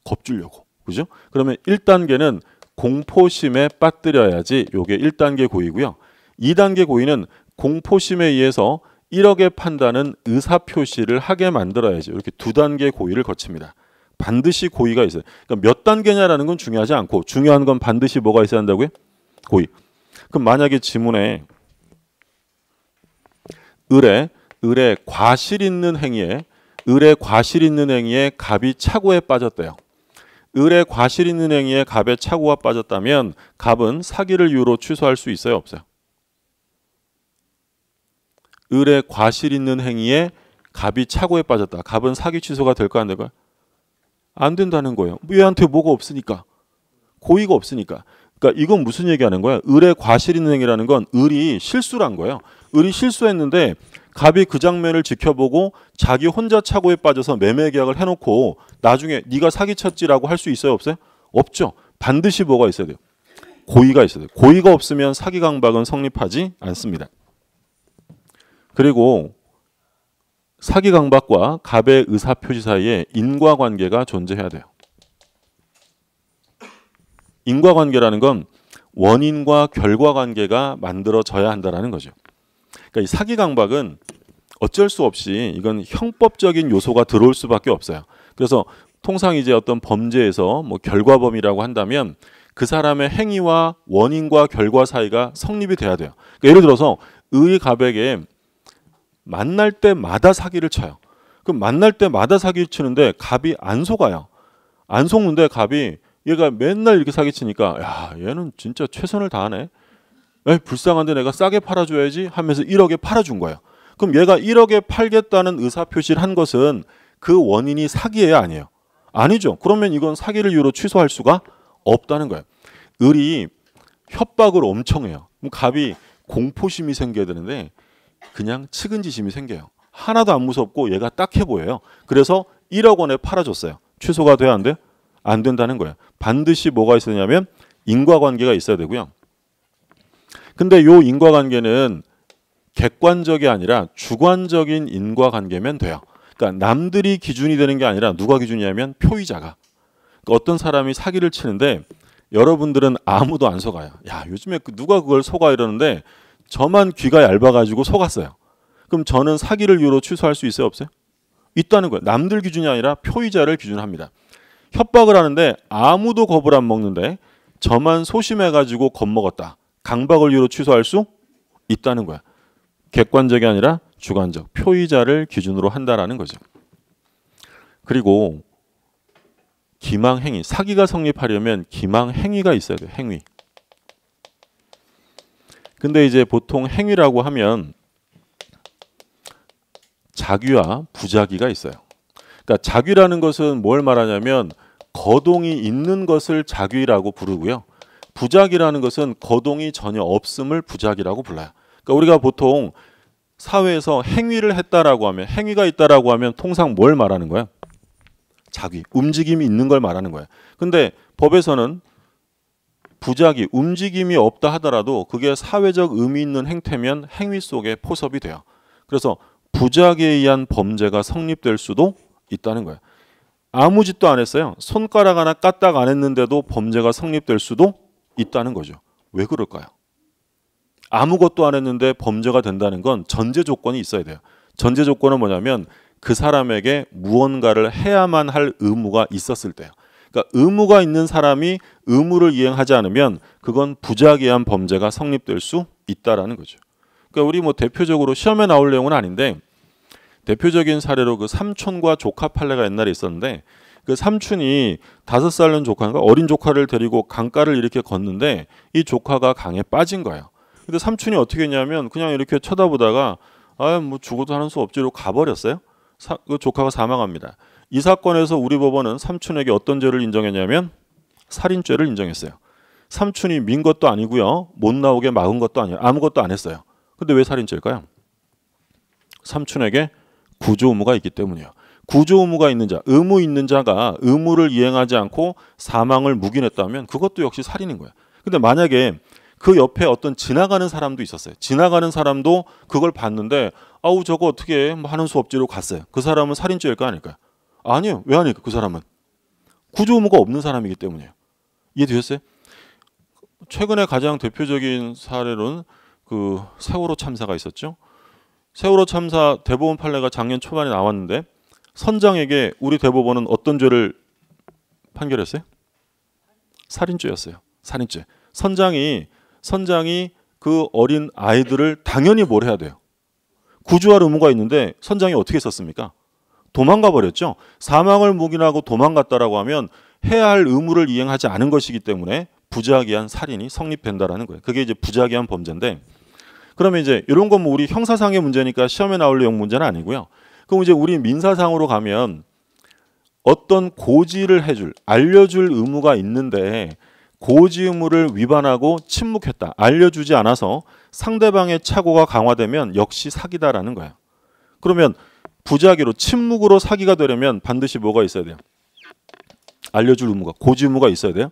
A: 겁주려고. 그죠? 그러면 1단계는 공포심에 빠뜨려야지 요게 1단계 고의고요. 2단계 고의는 공포심에 의해서 1억에 판다는 의사표시를 하게 만들어야지 이렇게 2단계 고의를 거칩니다. 반드시 고의가 있어요. 그러니까 몇 단계냐라는 건 중요하지 않고 중요한 건 반드시 뭐가 있어야 한다고요? 고의. 그럼 만약에 지문에 을의 과실 있는 행위에 갑이 착오에 빠졌대요. 을의 과실 있는 행위에 갑의 착오가 빠졌다면 갑은 사기를 이유로 취소할 수 있어요? 없어요? 을의 과실 있는 행위에 갑이 착오에 빠졌다. 갑은 사기 취소가 될까 안 될까요? 안 된다는 거예요. 얘한테 뭐가 없으니까. 고의가 없으니까. 그러니까 이건 무슨 얘기하는 거야? 을의 과실 있는 행위라는 건 을이 실수란 거예요. 을이 실수했는데 갑이 그 장면을 지켜보고 자기 혼자 착오에 빠져서 매매 계약을 해놓고 나중에 네가 사기쳤지라고 할 수 있어요? 없어요? 없죠. 반드시 뭐가 있어야 돼요? 고의가 있어야 돼요. 고의가 없으면 사기 강박은 성립하지 않습니다. 그리고 사기 강박과 갑의 의사표시 사이에 인과관계가 존재해야 돼요. 인과관계라는 건 원인과 결과관계가 만들어져야 한다는 거죠. 그러니까 이 사기 강박은 어쩔 수 없이 이건 형법적인 요소가 들어올 수밖에 없어요. 그래서 통상 이제 어떤 범죄에서 뭐 결과범이라고 한다면 그 사람의 행위와 원인과 결과 사이가 성립이 돼야 돼요. 그러니까 예를 들어서 의 갑에게 만날 때마다 사기를 쳐요. 그럼 만날 때마다 사기를 치는데 갑이 안 속아요. 안 속는데 갑이 얘가 맨날 이렇게 사기치니까 야 얘는 진짜 최선을 다하네. 에이, 불쌍한데 내가 싸게 팔아줘야지 하면서 1억에 팔아준 거예요. 그럼 얘가 1억에 팔겠다는 의사표시를 한 것은 그 원인이 사기예요, 아니에요? 아니죠. 그러면 이건 사기를 이유로 취소할 수가 없다는 거예요. 을이 협박을 엄청 해요. 그럼 갑이 공포심이 생겨야 되는데 그냥 측은지심이 생겨요. 하나도 안 무섭고 얘가 딱해 보여요. 그래서 1억 원에 팔아줬어요. 취소가 돼야 안 돼요? 안 된다는 거예요. 반드시 뭐가 있어야 되냐면 인과관계가 있어야 되고요. 근데 요 인과관계는 객관적이 아니라 주관적인 인과관계면 돼요. 그러니까 남들이 기준이 되는 게 아니라 누가 기준이냐면 표의자가. 그러니까 어떤 사람이 사기를 치는데 여러분들은 아무도 안 속아요. 야 요즘에 누가 그걸 속아 이러는데 저만 귀가 얇아가지고 속았어요. 그럼 저는 사기를 이유로 취소할 수 있어요, 없어요? 있다는 거예요. 남들 기준이 아니라 표의자를 기준합니다. 협박을 하는데 아무도 겁을 안 먹는데 저만 소심해가지고 겁먹었다. 강박을 이유로 취소할 수 있다는 거야. 객관적이 아니라 주관적, 표의자를 기준으로 한다라는 거죠. 그리고 기망행위, 사기가 성립하려면 기망행위가 있어야 돼요. 행위. 근데 이제 보통 행위라고 하면 자귀와 부자귀가 있어요. 그러니까 자귀라는 것은 뭘 말하냐면 거동이 있는 것을 자귀라고 부르고요. 부자귀라는 것은 거동이 전혀 없음을 부자귀라고 불러요. 그러니까 우리가 보통 사회에서 행위를 했다라고 하면 행위가 있다라고 하면 통상 뭘 말하는 거야? 자귀, 움직임이 있는 걸 말하는 거야. 근데 법에서는 부자귀, 움직임이 없다 하더라도 그게 사회적 의미 있는 행태면 행위 속에 포섭이 돼요. 그래서 부자귀에 의한 범죄가 성립될 수도 있다는 거예요. 아무 짓도 안 했어요. 손가락 하나 까딱 안 했는데도 범죄가 성립될 수도 있다는 거죠. 왜 그럴까요? 아무것도 안 했는데 범죄가 된다는 건 전제 조건이 있어야 돼요. 전제 조건은 뭐냐면 그 사람에게 무언가를 해야만 할 의무가 있었을 때요. 그러니까 의무가 있는 사람이 의무를 이행하지 않으면 그건 부자기한 범죄가 성립될 수 있다라는 거죠. 그러니까 우리 뭐 대표적으로 시험에 나올 내용은 아닌데 대표적인 사례로 그 삼촌과 조카 판례가 옛날에 있었는데 그 삼촌이 5살 난 조카인가 어린 조카를 데리고 강가를 이렇게 걷는데 이 조카가 강에 빠진 거예요. 근데 삼촌이 어떻게 했냐면 그냥 이렇게 쳐다보다가 아 뭐 죽어도 하는 수 없지로 가버렸어요. 그 조카가 사망합니다. 이 사건에서 우리 법원은 삼촌에게 어떤 죄를 인정했냐면 살인죄를 인정했어요. 삼촌이 민 것도 아니고요. 못 나오게 막은 것도 아니에요. 아무것도 안 했어요. 근데 왜 살인죄일까요? 삼촌에게 구조 의무가 있기 때문이에요. 구조 의무가 있는 자, 의무 있는 자가 의무를 이행하지 않고 사망을 묵인했다면 그것도 역시 살인인 거예요. 근데 만약에 그 옆에 어떤 지나가는 사람도 있었어요. 지나가는 사람도 그걸 봤는데 아우 저거 어떻게 하는 수 없지로 갔어요. 그 사람은 살인죄일까 아닐까요? 아니요. 왜 아닐까? 그 사람은 구조 의무가 없는 사람이기 때문이에요. 이해되셨어요? 최근에 가장 대표적인 사례로는 그 세월호 참사가 있었죠. 세월호 참사 대법원 판례가 작년 초반에 나왔는데 선장에게 우리 대법원은 어떤 죄를 판결했어요? 살인죄였어요. 살인죄. 선장이 그 어린 아이들을 당연히 뭘 해야 돼요? 구조할 의무가 있는데 선장이 어떻게 했었습니까? 도망가 버렸죠. 사망을 묵인하고 도망갔다라고 하면 해야 할 의무를 이행하지 않은 것이기 때문에 부자기한 살인이 성립된다라는 거예요. 그게 이제 부자기한 범죄인데 그러면 이제 이런 건 뭐 우리 형사상의 문제니까 시험에 나올 내용 문제는 아니고요. 그럼 이제 우리 민사상으로 가면 어떤 고지를 해줄, 알려줄 의무가 있는데 고지 의무를 위반하고 침묵했다. 알려주지 않아서 상대방의 착오가 강화되면 역시 사기다라는 거예요. 그러면 부자기로 침묵으로 사기가 되려면 반드시 뭐가 있어야 돼요? 알려줄 의무가, 고지 의무가 있어야 돼요.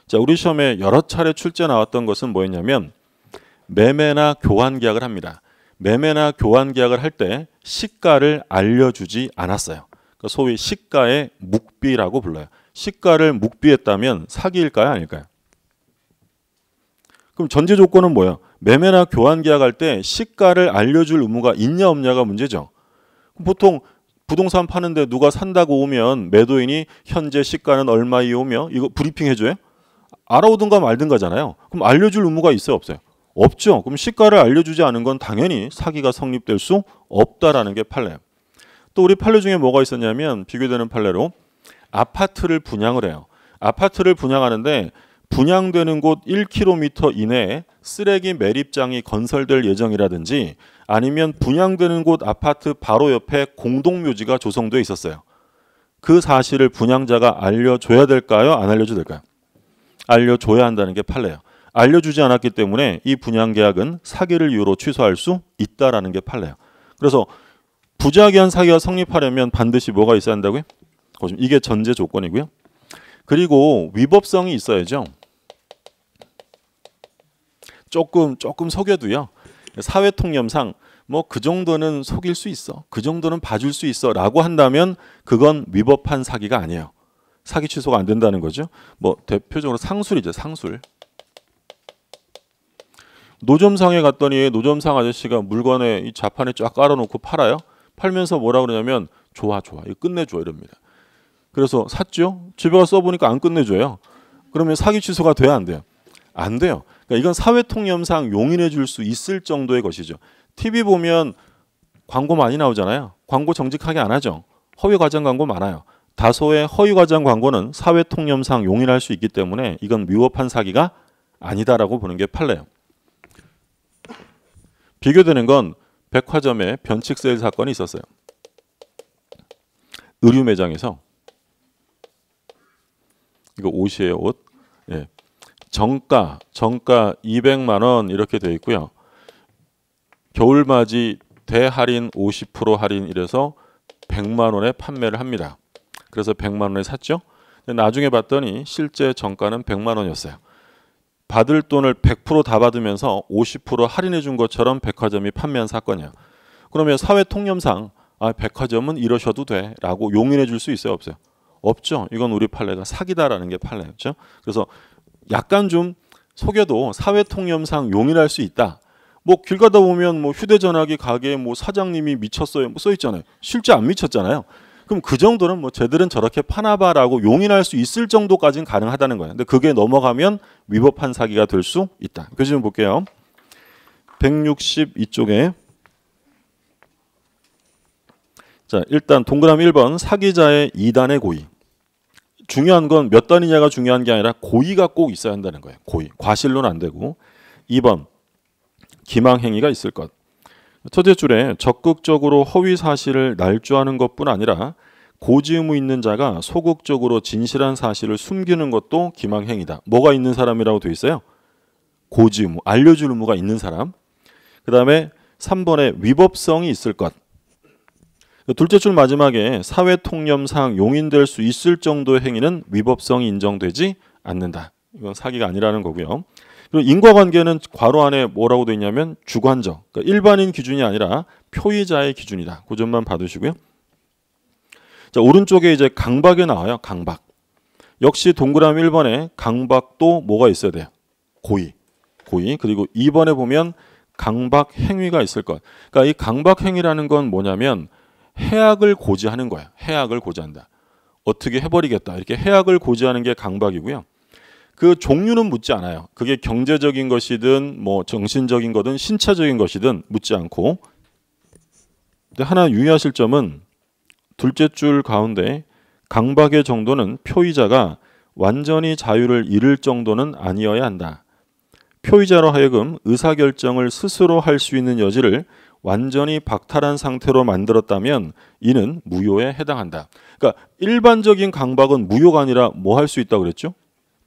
A: 자, 우리 시험에 여러 차례 출제 나왔던 것은 뭐였냐면 매매나 교환 계약을 합니다. 매매나 교환 계약을 할 때 시가를 알려주지 않았어요. 그러니까 소위 시가의 묵비라고 불러요. 시가를 묵비했다면 사기일까요? 아닐까요? 그럼 전제 조건은 뭐예요? 매매나 교환 계약할 때 시가를 알려줄 의무가 있냐 없냐가 문제죠. 보통 부동산 파는데 누가 산다고 오면 매도인이 현재 시가는 얼마이 오며 이거 브리핑 해줘요? 알아오든가 말든가잖아요. 그럼 알려줄 의무가 있어요, 없어요? 없죠. 그럼 시가를 알려주지 않은 건 당연히 사기가 성립될 수 없다라는 게 판례예요. 또 우리 판례 중에 뭐가 있었냐면 비교되는 판례로 아파트를 분양을 해요. 아파트를 분양하는데 분양되는 곳 1km 이내에 쓰레기 매립장이 건설될 예정이라든지 아니면 분양되는 곳 아파트 바로 옆에 공동묘지가 조성되어 있었어요. 그 사실을 분양자가 알려줘야 될까요? 안 알려줘야 될까요? 알려줘야 한다는 게 판례예요. 알려주지 않았기 때문에 이 분양계약은 사기를 이유로 취소할 수 있다라는 게 판례예요. 그래서 부작위한 사기가 성립하려면 반드시 뭐가 있어야 한다고요? 이게 전제 조건이고요. 그리고 위법성이 있어야죠. 조금 속여도요. 사회통념상 뭐 그 정도는 속일 수 있어. 그 정도는 봐줄 수 있어 라고 한다면 그건 위법한 사기가 아니에요. 사기 취소가 안 된다는 거죠. 뭐 대표적으로 상술이죠. 상술. 노점상에 갔더니 노점상 아저씨가 물건에 이 자판에 쫙 깔아놓고 팔아요. 팔면서 뭐라 그러냐면 좋아 이거 끝내줘 이럽니다. 그래서 샀죠. 집에 가서 써보니까 안 끝내줘요. 그러면 사기 취소가 돼야 안 돼요? 안 돼요. 그러니까 이건 사회통념상 용인해 줄 수 있을 정도의 것이죠. TV 보면 광고 많이 나오잖아요. 광고 정직하게 안 하죠. 허위 과장 광고 많아요. 다소의 허위 과장 광고는 사회통념상 용인할 수 있기 때문에 이건 위법한 사기가 아니다라고 보는 게 판례예요. 비교되는 건 백화점에 변칙 세일 사건이 있었어요. 의류 매장에서 이거 옷이에요, 옷. 예. 정가 200만 원 이렇게 돼 있고요. 겨울맞이 대할인 50% 할인 이래서 100만 원에 판매를 합니다. 그래서 100만 원에 샀죠. 나중에 봤더니 실제 정가는 100만 원이었어요. 받을 돈을 100% 다 받으면서 50% 할인해 준 것처럼 백화점이 판매한 사건이에요. 그러면 사회 통념상 백화점은 이러셔도 돼 라고 용인해 줄 수 있어요, 없어요? 없죠. 이건 우리 판례가 사기다라는 게 판례였죠. 그래서 약간 좀 속여도 사회 통념상 용인할 수 있다. 뭐 길 가다 보면 뭐 휴대전화기 가게 뭐 사장님이 미쳤어요 뭐 써 있잖아요. 실제 안 미쳤잖아요. 그럼 그 정도는 뭐 쟤들은 저렇게 파나봐라고 용인할 수 있을 정도까지는 가능하다는 거예요. 근데 그게 넘어가면 위법한 사기가 될 수 있다. 그 좀 볼게요. 162쪽에 자 일단 동그라미 1번 사기자의 2단의 고의. 중요한 건 몇 단이냐가 중요한 게 아니라 고의가 꼭 있어야 한다는 거예요. 고의. 과실로는 안 되고. 2번 기망행위가 있을 것. 첫째 줄에 적극적으로 허위 사실을 날조하는 것뿐 아니라 고지 의무 있는 자가 소극적으로 진실한 사실을 숨기는 것도 기망행위다. 뭐가 있는 사람이라고 돼 있어요? 고지 의무, 알려줄 의무가 있는 사람. 그 다음에 3번에 위법성이 있을 것. 둘째 줄 마지막에 사회통념상 용인될 수 있을 정도의 행위는 위법성이 인정되지 않는다. 이건 사기가 아니라는 거고요. 그리고 인과관계는 괄호 안에 뭐라고 돼 있냐면 주관적, 그러니까 일반인 기준이 아니라 표의자의 기준이다. 그 점만 봐두시고요. 자 오른쪽에 이제 강박이 나와요. 강박. 역시 동그라미 1번에 강박도 뭐가 있어야 돼요? 고의. 그리고 2번에 보면 강박 행위가 있을 것. 그러니까 이 강박 행위라는 건 뭐냐면 해악을 고지하는 거야. 해악을 고지한다. 어떻게 해버리겠다. 이렇게 해악을 고지하는 게 강박이고요. 그 종류는 묻지 않아요. 그게 경제적인 것이든 뭐 정신적인 거든 신체적인 것이든 묻지 않고. 근데 하나 유의하실 점은 둘째 줄 가운데 강박의 정도는 표의자가 완전히 자유를 잃을 정도는 아니어야 한다. 표의자로 하여금 의사결정을 스스로 할 수 있는 여지를 완전히 박탈한 상태로 만들었다면 이는 무효에 해당한다. 그러니까 일반적인 강박은 무효가 아니라 뭐 할 수 있다고 그랬죠?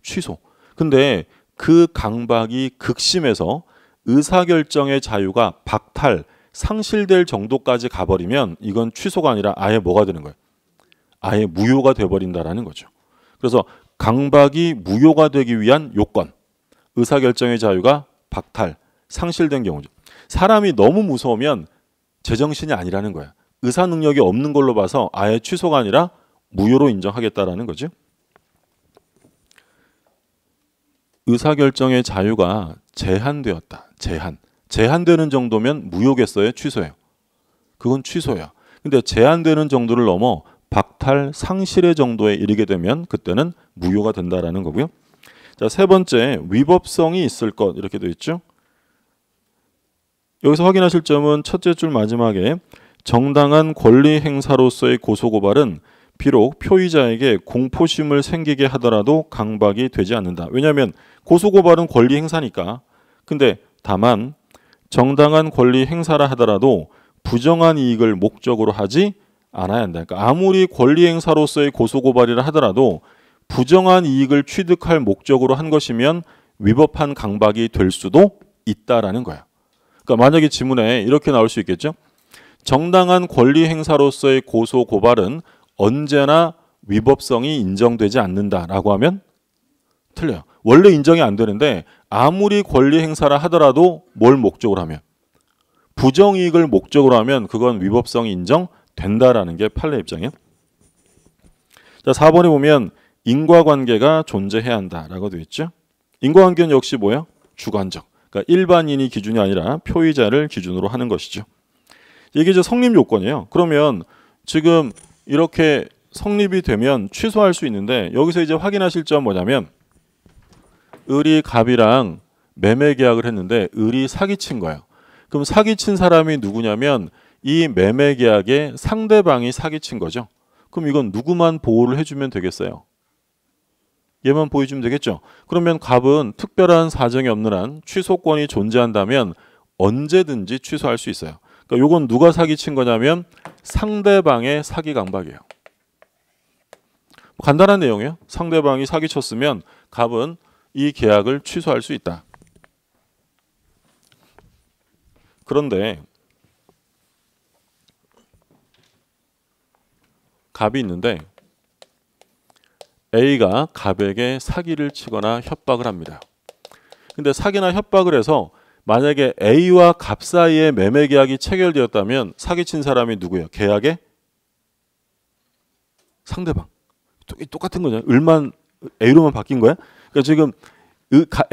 A: 취소. 근데 그 강박이 극심해서 의사결정의 자유가 박탈, 상실될 정도까지 가버리면 이건 취소가 아니라 아예 뭐가 되는 거예요? 아예 무효가 돼버린다라는 거죠. 그래서 강박이 무효가 되기 위한 요건, 의사결정의 자유가 박탈, 상실된 경우죠. 사람이 너무 무서우면 제정신이 아니라는 거야. 의사 능력이 없는 걸로 봐서 아예 취소가 아니라 무효로 인정하겠다라는 거죠. 의사결정의 자유가 제한되었다. 제한되는 정도면 무효겠어요? 취소예요? 그건 취소야. 근데 제한되는 정도를 넘어 박탈, 상실의 정도에 이르게 되면 그때는 무효가 된다라는 거고요. 자, 세 번째, 위법성이 있을 것 이렇게 되어 있죠. 여기서 확인하실 점은 첫째 줄 마지막에 정당한 권리 행사로서의 고소고발은 비록 표의자에게 공포심을 생기게 하더라도 강박이 되지 않는다. 왜냐하면 고소고발은 권리 행사니까. 근데 다만 정당한 권리 행사라 하더라도 부정한 이익을 목적으로 하지 않아야 한다. 그러니까 아무리 권리 행사로서의 고소고발이라 하더라도 부정한 이익을 취득할 목적으로 한 것이면 위법한 강박이 될 수도 있다라는 거야. 그러니까 만약에 지문에 이렇게 나올 수 있겠죠. 정당한 권리 행사로서의 고소 고발은 언제나 위법성이 인정되지 않는다라고 하면 틀려요. 원래 인정이 안 되는데 아무리 권리 행사라 하더라도 뭘 목적으로 하면 부정이익을 목적으로 하면 그건 위법성이 인정된다라는 게 판례 입장이에요. 자, 4번에 보면 인과관계가 존재해야 한다라고 되어 있죠. 인과관계는 역시 뭐예요? 주관적. 그러니까 일반인이 기준이 아니라 표의자를 기준으로 하는 것이죠. 이게 이제 성립 요건이에요. 그러면 지금 이렇게 성립이 되면 취소할 수 있는데 여기서 이제 확인하실 점 뭐냐면 을이 갑이랑 매매 계약을 했는데 을이 사기친 거예요. 그럼 사기친 사람이 누구냐면 이 매매 계약의 상대방이 사기친 거죠. 그럼 이건 누구만 보호를 해주면 되겠어요? 얘만 보여주면 되겠죠. 그러면 갑은 특별한 사정이 없는 한 취소권이 존재한다면 언제든지 취소할 수 있어요. 그러니까 이건 누가 사기친 거냐면 상대방의 사기 강박이에요. 간단한 내용이에요. 상대방이 사기쳤으면 갑은 이 계약을 취소할 수 있다. 그런데 갑이 있는데 A가 갑에게 사기를 치거나 협박을 합니다. 근데 사기나 협박을 해서 만약에 A와 갑 사이에 매매 계약이 체결되었다면 사기친 사람이 누구예요? 계약의 상대방. 똑같은 거죠. 을만 A로만 바뀐 거야? 그러니까 지금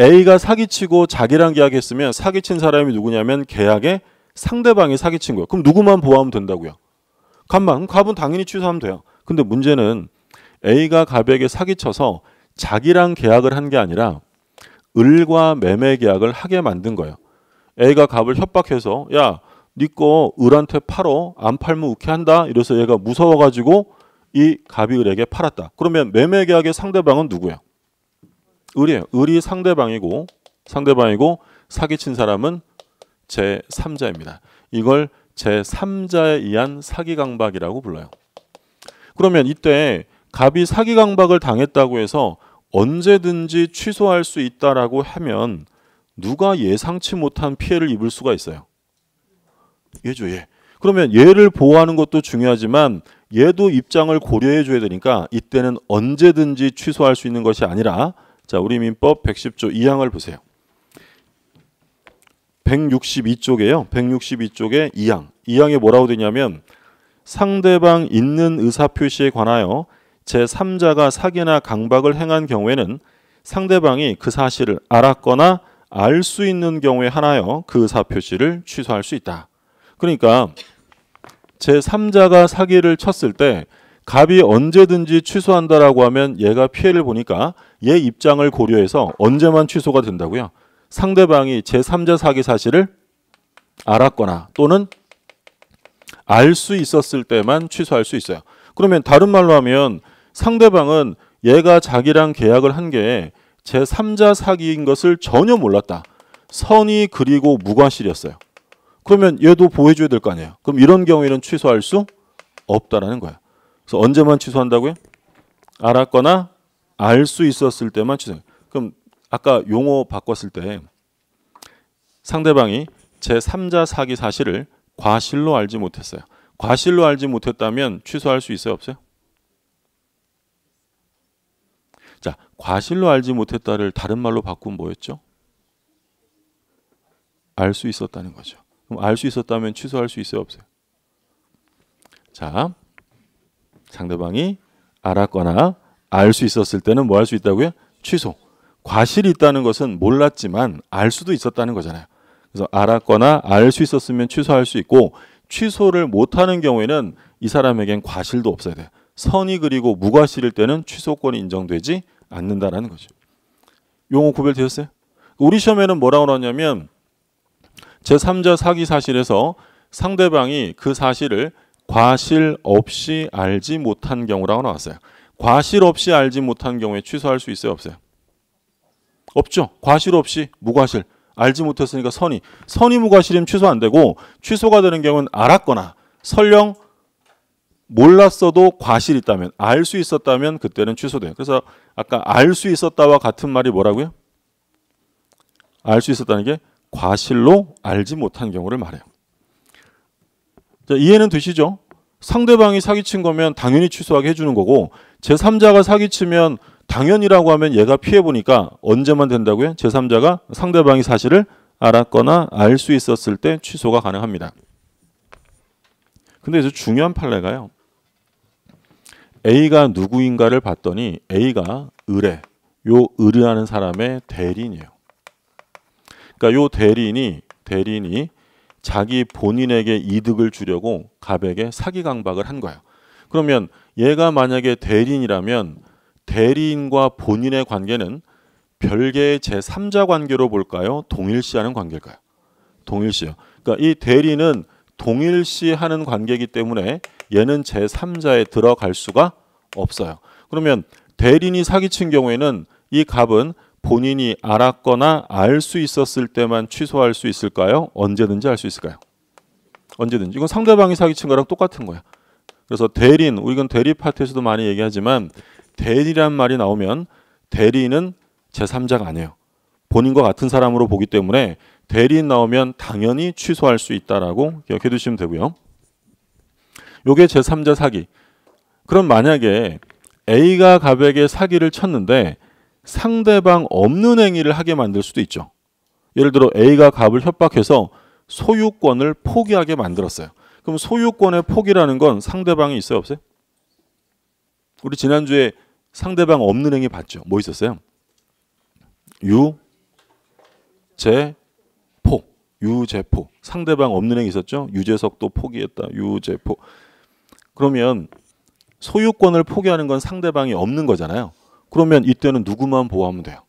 A: A가 사기치고 자기랑 계약했으면 사기친 사람이 누구냐면 계약의 상대방이 사기친 거예요. 그럼 누구만 보호하면 된다고요? 갑만. 갑은 당연히 취소하면 돼요. 근데 문제는 A가 갑에게 사기쳐서 자기랑 계약을 한 게 아니라 을과 매매 계약을 하게 만든 거예요. A가 갑을 협박해서 야, 네 거 을한테 팔어. 안 팔면 우케한다. 이래서 얘가 무서워가지고 이 갑이 을에게 팔았다. 그러면 매매 계약의 상대방은 누구예요? 을이에요. 을이 상대방이고 사기친 사람은 제3자입니다. 이걸 제3자에 의한 사기 강박이라고 불러요. 그러면 이때 갑이 사기 강박을 당했다고 해서 언제든지 취소할 수 있다라고 하면 누가 예상치 못한 피해를 입을 수가 있어요? 얘죠, 얘. 그러면 얘를 보호하는 것도 중요하지만 얘도 입장을 고려해 줘야 되니까 이때는 언제든지 취소할 수 있는 것이 아니라 자, 우리 민법 110조 2항을 보세요. 162쪽에요. 162쪽에 2항. 2항에 뭐라고 되냐면 상대방 있는 의사표시에 관하여 제3자가 사기나 강박을 행한 경우에는 상대방이 그 사실을 알았거나 알 수 있는 경우에 한하여 그 의사표시를 취소할 수 있다. 그러니까 제3자가 사기를 쳤을 때 갑이 언제든지 취소한다라고 하면 얘가 피해를 보니까 얘 입장을 고려해서 언제만 취소가 된다고요? 상대방이 제3자 사기 사실을 알았거나 또는 알 수 있었을 때만 취소할 수 있어요. 그러면 다른 말로 하면 상대방은 얘가 자기랑 계약을 한 게 제3자 사기인 것을 전혀 몰랐다. 선의 그리고 무과실이었어요. 그러면 얘도 보호해줘야 될 거 아니에요. 그럼 이런 경우에는 취소할 수 없다라는 거야. 그래서 언제만 취소한다고요? 알았거나 알 수 있었을 때만 취소. 그럼 아까 용어 바꿨을 때 상대방이 제3자 사기 사실을 과실로 알지 못했어요. 과실로 알지 못했다면 취소할 수 있어요, 없어요? 자, 과실로 알지 못했다를 다른 말로 바꾸면 뭐였죠? 알 수 있었다는 거죠. 그럼 알 수 있었다면 취소할 수 있어요, 없어요? 자, 상대방이 알았거나 알 수 있었을 때는 뭐 할 수 있다고요? 취소. 과실이 있다는 것은 몰랐지만 알 수도 있었다는 거잖아요. 그래서 알았거나 알 수 있었으면 취소할 수 있고 취소를 못하는 경우에는 이 사람에겐 과실도 없어야 돼요. 선의 그리고 무과실일 때는 취소권이 인정되지 않는다라는 거죠. 용어 구별되셨어요? 우리 시험에는 뭐라고 나왔냐면 제3자 사기 사실에서 상대방이 그 사실을 과실 없이 알지 못한 경우라고 나왔어요. 과실 없이 알지 못한 경우에 취소할 수 있어요, 없어요? 없죠. 과실 없이 무과실. 알지 못했으니까 선이 무과실이면 취소 안 되고, 취소가 되는 경우는 알았거나 설령 몰랐어도 과실이 있다면, 알 수 있었다면 그때는 취소돼요. 그래서 아까 알 수 있었다와 같은 말이 뭐라고요? 알 수 있었다는 게 과실로 알지 못한 경우를 말해요. 자, 이해는 되시죠? 상대방이 사기친 거면 당연히 취소하게 해주는 거고, 제3자가 사기치면 당연이라고 하면 얘가 피해보니까 언제만 된다고요? 제3자가 상대방이 사실을 알았거나 알 수 있었을 때 취소가 가능합니다. 근데 여기서 중요한 판례가요. A가 누구인가를 봤더니 A가 의뢰, 요 의뢰하는 사람의 대리인이에요. 그러니까 요 대리인이 자기 본인에게 이득을 주려고 갑에게 사기 강박을 한 거예요. 그러면 얘가 만약에 대리인이라면 대리인과 본인의 관계는 별개의 제3자 관계로 볼까요? 동일시하는 관계일까요? 동일시요. 그러니까 이 대리인은 동일시하는 관계이기 때문에 얘는 제3자에 들어갈 수가 없어요. 그러면 대리인이 사기친 경우에는 이 갑은 본인이 알았거나 알 수 있었을 때만 취소할 수 있을까요? 언제든지 할 수 있을까요? 언제든지. 이건 상대방이 사기친 거랑 똑같은 거야. 그래서 대리인, 우리는 대리 파트에서도 많이 얘기하지만 대리란 말이 나오면 대리인은 제3자가 아니에요. 본인과 같은 사람으로 보기 때문에 대리인 나오면 당연히 취소할 수 있다라고 기억해 두시면 되고요. 요게 제3자 사기. 그럼 만약에 A가 갑에게 사기를 쳤는데 상대방 없는 행위를 하게 만들 수도 있죠. 예를 들어 A가 갑을 협박해서 소유권을 포기하게 만들었어요. 그럼 소유권의 포기라는 건 상대방이 있어요, 없어요? 우리 지난주에 상대방 없는 행위 봤죠? 뭐 있었어요? 유죄포. 상대방 없는 행위 있었죠? 유재석도 포기했다. 유죄포. 그러면 소유권을 포기하는 건 상대방이 없는 거잖아요. 그러면 이때는 누구만 보호하면 돼요?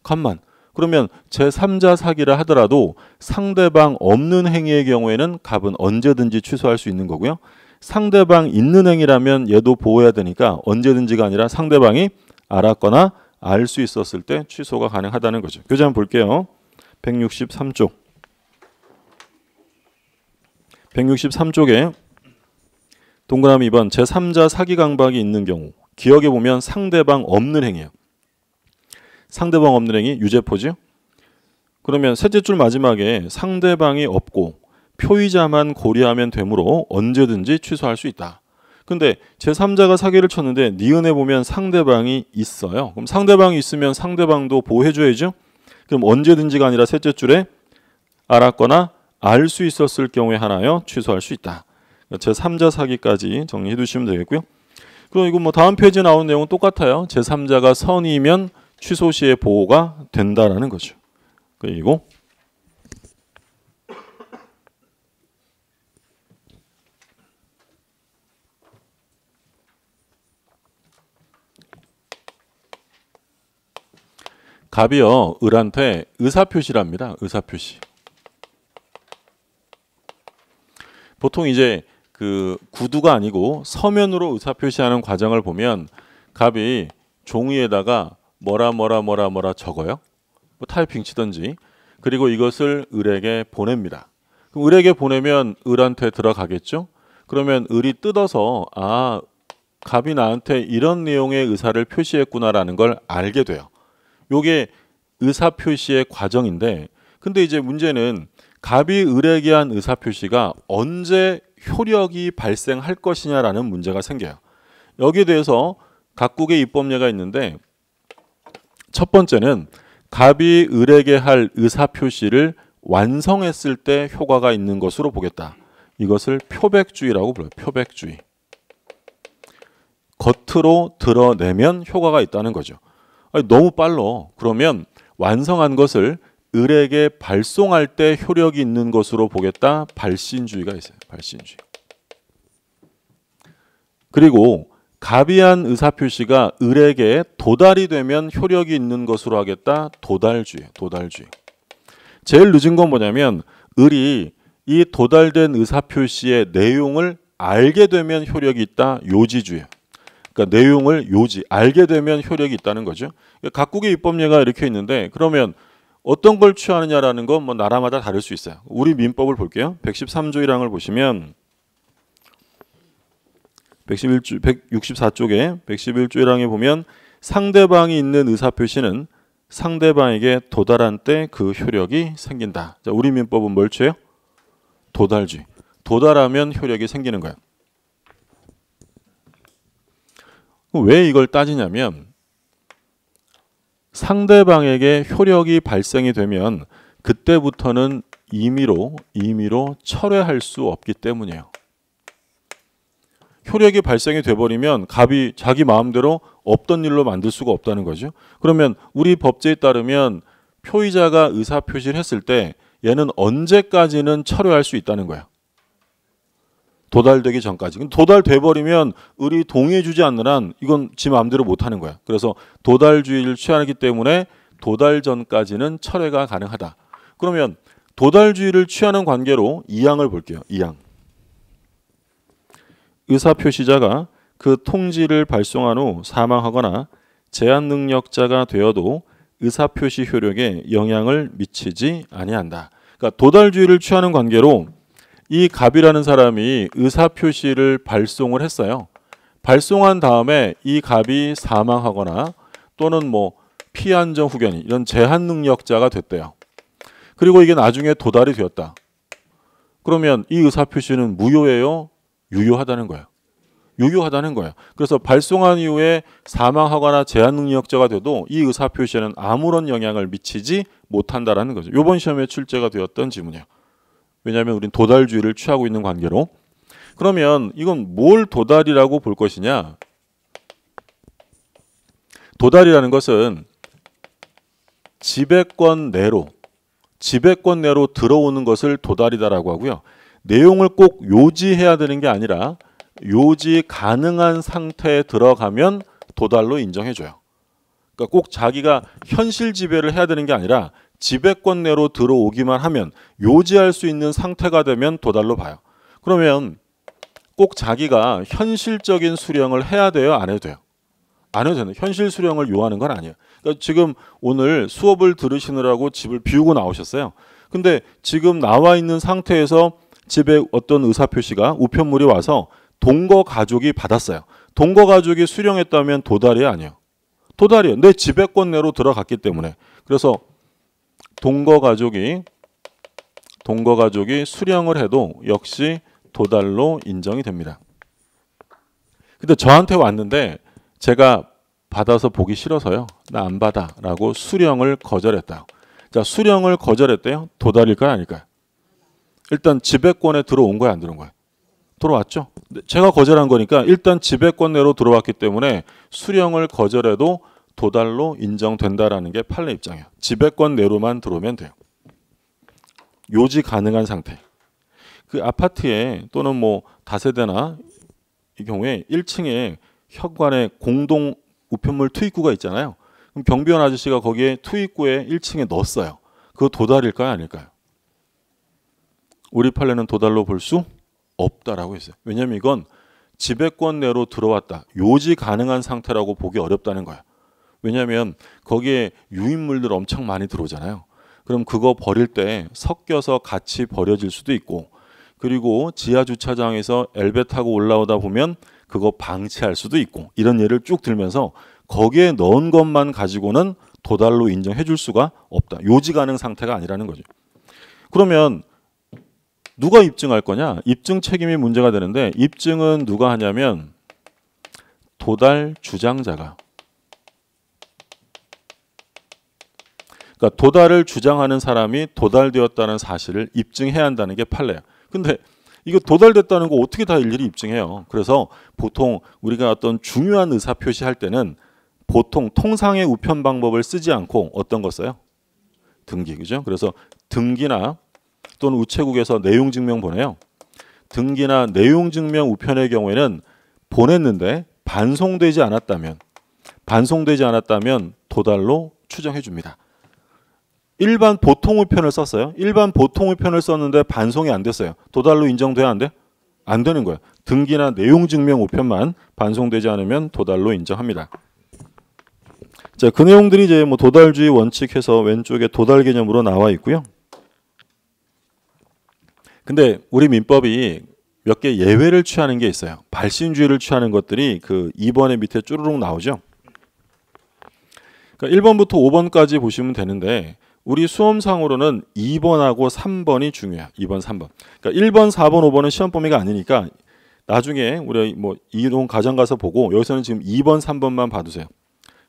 A: 갑만. 그러면 제3자 사기를 하더라도 상대방 없는 행위의 경우에는 갑은 언제든지 취소할 수 있는 거고요. 상대방 있는 행위라면 얘도 보호해야 되니까 언제든지가 아니라 상대방이 알았거나 알 수 있었을 때 취소가 가능하다는 거죠. 교재 한번 볼게요. 163쪽. 163쪽에 동그라미 2번 제3자 사기 강박이 있는 경우 기억해 보면 상대방 없는 행위예요. 상대방 없는 행위 유죄포죠. 그러면 셋째 줄 마지막에 상대방이 없고 표의자만 고려하면 되므로 언제든지 취소할 수 있다. 근데 제3자가 사기를 쳤는데 니은에 보면 상대방이 있어요. 그럼 상대방이 있으면 상대방도 보호해줘야죠. 그럼 언제든지가 아니라 셋째 줄에 알았거나 알 수 있었을 경우에 하나요 취소할 수 있다. 제3자 사기까지 정리해 두시면 되겠고요. 그리고 이거 뭐 다음 페이지에 나오는 내용은 똑같아요. 제3자가 선이면 취소 시에 보호가 된다라는 거죠. 그리고 갑이요 을한테 의사표시를 합니다. 의사표시. 보통 이제 그 구두가 아니고 서면으로 의사표시하는 과정을 보면 갑이 종이에다가 뭐라 적어요. 뭐 타이핑 치든지. 그리고 이것을 을에게 보냅니다. 그럼 을에게 보내면 을한테 들어가겠죠. 그러면 을이 뜯어서 아 갑이 나한테 이런 내용의 의사를 표시했구나라는 걸 알게 돼요. 요게 의사표시의 과정인데 근데 이제 문제는 갑이 을에게 한 의사표시가 언제 효력이 발생할 것이냐라는 문제가 생겨요. 여기에 대해서 각국의 입법례가 있는데 첫 번째는 갑이 을에게 할 의사표시를 완성했을 때 효과가 있는 것으로 보겠다. 이것을 표백주의라고 불러요. 표백주의. 겉으로 드러내면 효과가 있다는 거죠. 아니, 너무 빨라. 그러면 완성한 것을 을에게 발송할 때 효력이 있는 것으로 보겠다. 발신주의가 있어요. 발신주의. 그리고 갑이한 의사표시가 을에게 도달이 되면 효력이 있는 것으로 하겠다. 도달주의. 제일 늦은 건 뭐냐면 을이 이 도달된 의사표시의 내용을 알게 되면 효력이 있다. 요지주의. 그러니까 내용을 알게 되면 효력이 있다는 거죠. 각국의 입법례가 이렇게 있는데 그러면 어떤 걸 취하느냐라는 건 뭐 나라마다 다를 수 있어요. 우리 민법을 볼게요. 113조 1항을 보시면 164쪽에 111조 1항에 보면 상대방이 있는 의사표시는 상대방에게 도달한 때 그 효력이 생긴다. 자, 우리 민법은 뭘 취해요? 도달주의. 도달하면 효력이 생기는 거예요. 왜 이걸 따지냐면 상대방에게 효력이 발생이 되면 그때부터는 임의로 철회할 수 없기 때문이에요. 효력이 발생이 돼버리면 갑이 자기 마음대로 없던 일로 만들 수가 없다는 거죠. 그러면 우리 법제에 따르면 표의자가 의사표시를 했을 때 얘는 언제까지는 철회할 수 있다는 거야. 도달되기 전까지. 도달돼버리면 을이 동의해주지 않는 한 이건 지 마음대로 못하는 거야. 그래서 도달주의를 취하기 때문에 도달 전까지는 철회가 가능하다. 그러면 도달주의를 취하는 관계로 2항을 볼게요. 2항. 의사표시자가 그 통지를 발송한 후 사망하거나 제한 능력자가 되어도 의사표시 효력에 영향을 미치지 아니한다. 그러니까 도달주의를 취하는 관계로 이 갑이라는 사람이 의사표시를 발송을 했어요. 발송한 다음에 이 갑이 사망하거나 또는 뭐 피한정 후견인 이런 제한 능력자가 됐대요. 그리고 이게 나중에 도달이 되었다. 그러면 이 의사표시는 무효예요? 유효하다는 거예요. 유효하다는 거예요. 그래서 발송한 이후에 사망하거나 제한 능력자가 돼도 이 의사표시에는 아무런 영향을 미치지 못한다라는 거죠. 이번 시험에 출제가 되었던 지문이에요. 왜냐하면 우린 도달주의를 취하고 있는 관계로. 그러면 이건 뭘 도달이라고 볼 것이냐? 도달이라는 것은 지배권 내로 들어오는 것을 도달이다라고 하고요. 내용을 꼭 요지해야 되는 게 아니라 요지 가능한 상태에 들어가면 도달로 인정해줘요. 그러니까 꼭 자기가 현실 지배를 해야 되는 게 아니라 지배권 내로 들어오기만 하면 요지할 수 있는 상태가 되면 도달로 봐요. 그러면 꼭 자기가 현실적인 수령을 해야 돼요? 안 해도 돼요? 안 해도 되는. 현실 수령을 요하는 건 아니에요. 그러니까 지금 오늘 수업을 들으시느라고 집을 비우고 나오셨어요. 근데 지금 나와 있는 상태에서 집에 어떤 의사표시가 우편물이 와서 동거 가족이 받았어요. 동거 가족이 수령했다면 도달이 아니에요. 도달이에요. 내 지배권 내로 들어갔기 때문에. 그래서 동거 가족이 수령을 해도 역시 도달로 인정이 됩니다. 근데 저한테 왔는데 제가 받아서 보기 싫어서요. 나 안 받아 라고 수령을 거절했다. 자, 수령을 거절했대요. 도달일까요? 아닐까요? 일단 지배권에 들어온 거야, 안 들어온 거야? 들어왔죠. 제가 거절한 거니까 일단 지배권 내로 들어왔기 때문에 수령을 거절해도 도달로 인정된다라는 게 판례 입장이에요. 지배권 내로만 들어오면 돼요. 요지 가능한 상태. 그 아파트에 또는 뭐 다세대나 이 경우에 1층에 현관에 공동 우편물 투입구가 있잖아요. 그럼 경비원 아저씨가 거기에 투입구에 1층에 넣었어요. 그거 도달일까요? 아닐까요? 우리 판례는 도달로 볼 수 없다라고 했어요. 왜냐하면 이건 지배권 내로 들어왔다. 요지 가능한 상태라고 보기 어렵다는 거야. 왜냐하면 거기에 유인물들 엄청 많이 들어오잖아요. 그럼 그거 버릴 때 섞여서 같이 버려질 수도 있고, 그리고 지하 주차장에서 엘베 타고 올라오다 보면 그거 방치할 수도 있고, 이런 예를 쭉 들면서 거기에 넣은 것만 가지고는 도달로 인정해 줄 수가 없다. 요지 가능 상태가 아니라는 거죠. 그러면 누가 입증할 거냐? 입증 책임이 문제가 되는데, 입증은 누가 하냐면 도달 주장자가. 그러니까 도달을 주장하는 사람이 도달되었다는 사실을 입증해야 한다는 게 판례예요. 근데 이거 도달됐다는 거 어떻게 다 일일이 입증해요? 그래서 보통 우리가 어떤 중요한 의사표시 할 때는 보통 통상의 우편 방법을 쓰지 않고 어떤 거 써요? 등기, 그죠? 그래서 등기나 또는 우체국에서 내용 증명 보내요. 등기나 내용 증명 우편의 경우에는 보냈는데 반송되지 않았다면 도달로 추정해 줍니다. 일반 보통 우편을 썼어요. 일반 보통 우편을 썼는데 반송이 안 됐어요. 도달로 인정돼야 안 돼? 안 되는 거예요. 등기나 내용 증명 우편만 반송되지 않으면 도달로 인정합니다. 자, 그 내용들이 이제 뭐 도달주의 원칙해서 왼쪽에 도달 개념으로 나와 있고요. 근데 우리 민법이 몇 개 예외를 취하는 게 있어요. 발신주의를 취하는 것들이 그 2번의 밑에 쭈루룩 나오죠. 그러니까 1번부터 5번까지 보시면 되는데 우리 수험상으로는 2번하고 3번이 중요해요. 2번, 3번. 그러니까 1번, 4번, 5번은 시험 범위가 아니니까 나중에 우리 뭐 이동 과정 가서 보고 여기서는 지금 2번, 3번만 봐두세요.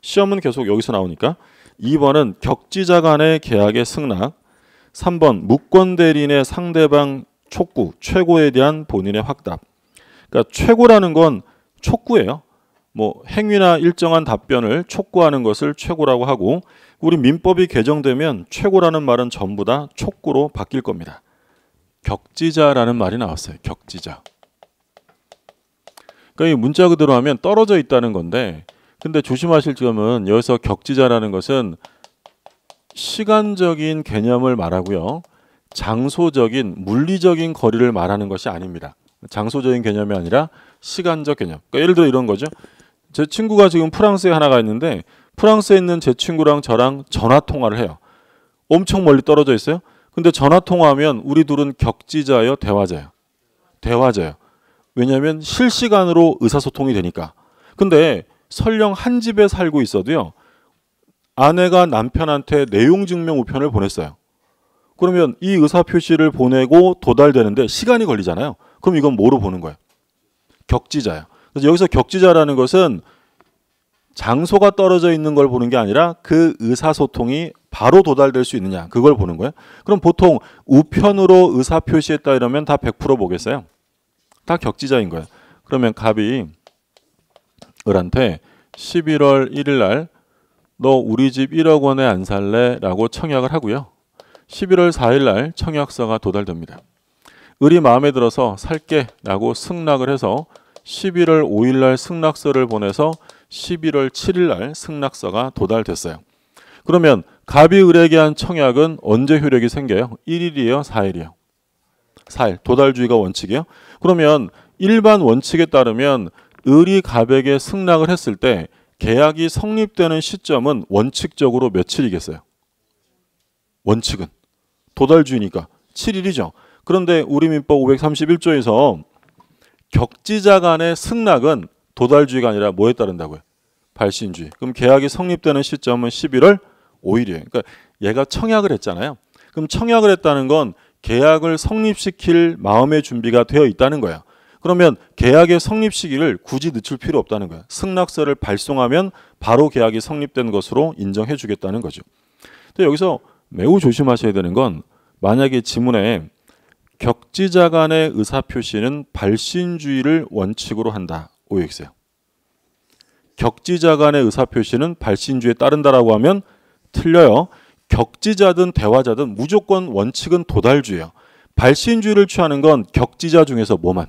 A: 시험은 계속 여기서 나오니까 2번은 격지자 간의 계약의 승낙, 3번 무권 대리인의 상대방 촉구, 최고에 대한 본인의 확답. 그러니까 최고라는 건 촉구예요. 뭐 행위나 일정한 답변을 촉구하는 것을 최고라고 하고 우리 민법이 개정되면 최고라는 말은 전부 다 촉구로 바뀔 겁니다. 격지자라는 말이 나왔어요. 격지자. 그러니까 이 문자 그대로 하면 떨어져 있다는 건데 근데 조심하실 점은 여기서 격지자라는 것은 시간적인 개념을 말하고요. 장소적인 물리적인 거리를 말하는 것이 아닙니다. 장소적인 개념이 아니라 시간적 개념. 그러니까 예를 들어 이런 거죠. 제 친구가 지금 프랑스에 하나가 있는데 프랑스에 있는 제 친구랑 저랑 전화 통화를 해요. 엄청 멀리 떨어져 있어요. 근데 전화 통화하면 우리 둘은 격지자예요, 대화자예요? 대화자예요. 왜냐하면 실시간으로 의사소통이 되니까. 근데 설령 한 집에 살고 있어도요. 아내가 남편한테 내용 증명 우편을 보냈어요. 그러면 이 의사표시를 보내고 도달되는데 시간이 걸리잖아요. 그럼 이건 뭐로 보는 거예요? 격지자예요. 그래서 여기서 격지자라는 것은 장소가 떨어져 있는 걸 보는 게 아니라 그 의사소통이 바로 도달될 수 있느냐 그걸 보는 거예요. 그럼 보통 우편으로 의사표시했다 이러면 다 100% 보겠어요? 다 격지자인 거예요. 그러면 갑이 을한테 11월 1일 날 너 우리 집 1억 원에 안 살래? 라고 청약을 하고요. 11월 4일 날 청약서가 도달됩니다. 을이 마음에 들어서 살게 라고 승낙을 해서 11월 5일 날 승낙서를 보내서 11월 7일 날 승낙서가 도달됐어요. 그러면 갑이 을에게 한 청약은 언제 효력이 생겨요? 1일이에요? 4일이에요? 4일. 도달주의가 원칙이에요. 그러면 일반 원칙에 따르면 을이 갑에게 승낙을 했을 때 계약이 성립되는 시점은 원칙적으로 며칠이겠어요? 원칙은 도달주의니까 7일이죠. 그런데 우리 민법 531조에서 격지자 간의 승낙은 도달주의가 아니라 뭐에 따른다고요? 발신주의. 그럼 계약이 성립되는 시점은 11월 5일이에요. 그러니까 얘가 청약을 했잖아요. 그럼 청약을 했다는 건 계약을 성립시킬 마음의 준비가 되어 있다는 거예요. 그러면 계약의 성립 시기를 굳이 늦출 필요 없다는 거예요. 승낙서를 발송하면 바로 계약이 성립된 것으로 인정해 주겠다는 거죠. 근데 여기서 매우 조심하셔야 되는 건 만약에 지문에 격지자 간의 의사표시는 발신주의를 원칙으로 한다. 오해 있어요. 격지자 간의 의사표시는 발신주의에 따른다라고 하면 틀려요. 격지자든 대화자든 무조건 원칙은 도달주의예요. 발신주의를 취하는 건 격지자 중에서 뭐만?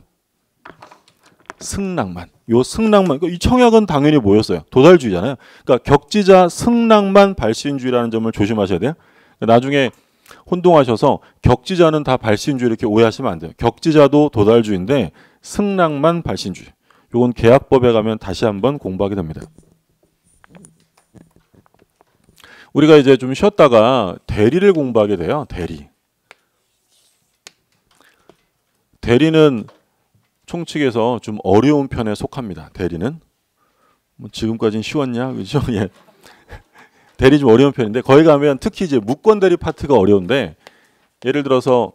A: 승낙만. 요 승낙만. 이 청약은 당연히 뭐였어요? 도달주의잖아요. 그러니까 격지자 승낙만 발신주의라는 점을 조심하셔야 돼요. 나중에 혼동하셔서 격지자는 다 발신주의 이렇게 오해하시면 안 돼요. 격지자도 도달주의인데 승낙만 발신주의. 요건 계약법에 가면 다시 한번 공부하게 됩니다. 우리가 이제 좀 쉬었다가 대리를 공부하게 돼요. 대리는 총칙에서 좀 어려운 편에 속합니다. 대리는 뭐 지금까지는 쉬웠냐, 그죠? 예. 대리 좀 어려운 편인데 거기 가면 특히 이제 무권 대리 파트가 어려운데 예를 들어서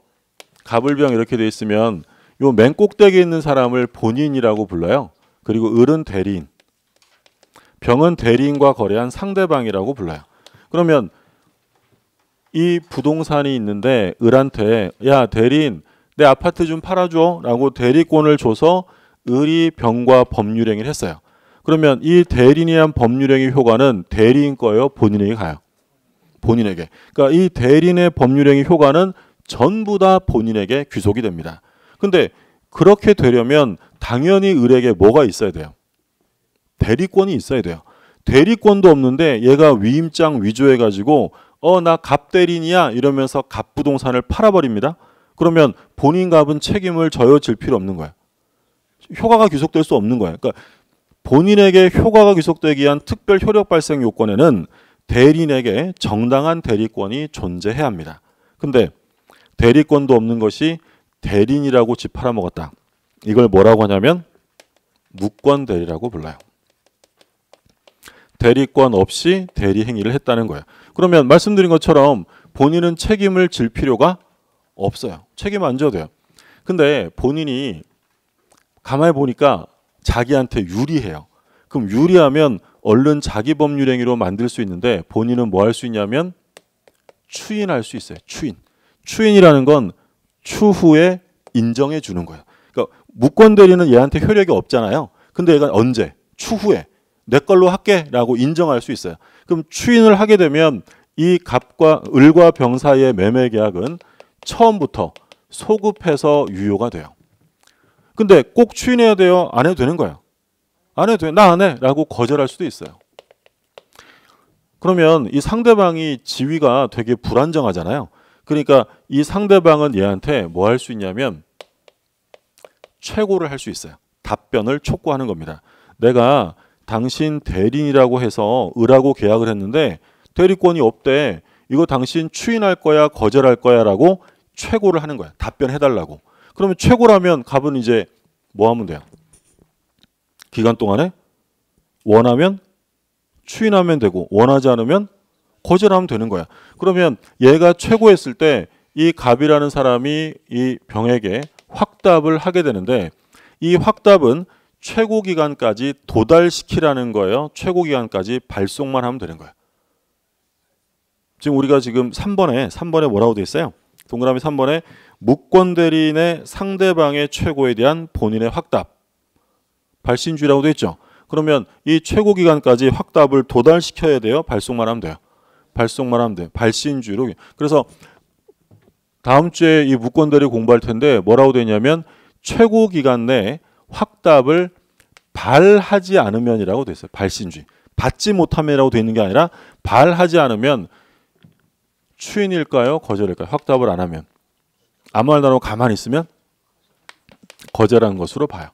A: 갑을병 이렇게 돼 있으면 요 맨 꼭대기에 있는 사람을 본인이라고 불러요. 그리고 을은 대리인, 병은 대리인과 거래한 상대방이라고 불러요. 그러면 이 부동산이 있는데 을한테 야 대리인 내 아파트 좀 팔아줘 라고 대리권을 줘서 을이 병과 법률행위를 했어요. 그러면 이 대리인이 한 법률행위 효과는 대리인 거예요? 본인에게 가요? 본인에게. 그러니까 이 대리인의 법률행위 효과는 전부 다 본인에게 귀속이 됩니다. 근데 그렇게 되려면 당연히 을에게 뭐가 있어야 돼요? 대리권이 있어야 돼요. 대리권도 없는데 얘가 위임장 위조해가지고 나 갑대리인이야 이러면서 갑부동산을 팔아버립니다. 그러면 본인 갑은 책임을 져야 필요 없는 거예요. 효과가 귀속될 수 없는 거예요. 그러니까 본인에게 효과가 귀속되기 위한 특별 효력 발생 요건에는 대리인에게 정당한 대리권이 존재해야 합니다. 근데 대리권도 없는 것이 대리인이라고 집 팔아먹었다. 이걸 뭐라고 하냐면 무권대리라고 불러요. 대리권 없이 대리 행위를 했다는 거예요. 그러면 말씀드린 것처럼 본인은 책임을 질 필요가 없어요. 책임 안 져도 돼요. 근데 본인이 가만히 보니까 자기한테 유리해요. 그럼 유리하면 얼른 자기 법률행위로 만들 수 있는데 본인은 뭐 할 수 있냐면 추인할 수 있어요. 추인이라는 건 추후에 인정해 주는 거예요. 그러니까 무권대리는 얘한테 효력이 없잖아요. 근데 얘가 언제? 추후에 내 걸로 할게 라고 인정할 수 있어요. 그럼 추인을 하게 되면 이 갑과 을과 병 사이의 매매 계약은 처음부터 소급해서 유효가 돼요. 근데 꼭 추인해야 돼요? 안 해도 되는 거예요. 안 해도 돼. 나 안 해 라고 거절할 수도 있어요. 그러면 이 상대방이 지위가 되게 불안정하잖아요. 그러니까 이 상대방은 얘한테 뭐 할 수 있냐면 최고를 할 수 있어요. 답변을 촉구하는 겁니다. 내가 당신 대리인이라고 해서 을하고 계약을 했는데 대리권이 없대. 이거 당신 추인할 거야 거절할 거야 라고 최고를 하는 거야. 답변해달라고. 그러면 최고라면 갑은 이제 뭐 하면 돼요? 기간 동안에 원하면 추인하면 되고 원하지 않으면 거절하면 되는 거야. 그러면 얘가 최고했을 때 이 갑이라는 사람이 이 병에게 확답을 하게 되는데 이 확답은 최고 기간까지 도달시키라는 거예요. 최고 기간까지 발송만 하면 되는 거예요. 지금 우리가 지금 3번에 뭐라고 돼 있어요? 동그라미 3번에 무권대리인의 상대방의 최고에 대한 본인의 확답 발신주의라고 돼 있죠. 그러면 이 최고 기간까지 확답을 도달시켜야 돼요. 발송만 하면 돼요. 발송만 하면 돼요. 발신주의로. 그래서 다음 주에 이 무권대리 공부할 텐데 뭐라고 되냐면 최고 기간 내에 확답을 발하지 않으면이라고 돼 있어요. 발신주의. 받지 못하면이라고 돼 있는 게 아니라 발하지 않으면 추인일까요? 거절일까요? 확답을 안 하면. 아무 말도 안 하고 가만히 있으면 거절한 것으로 봐요.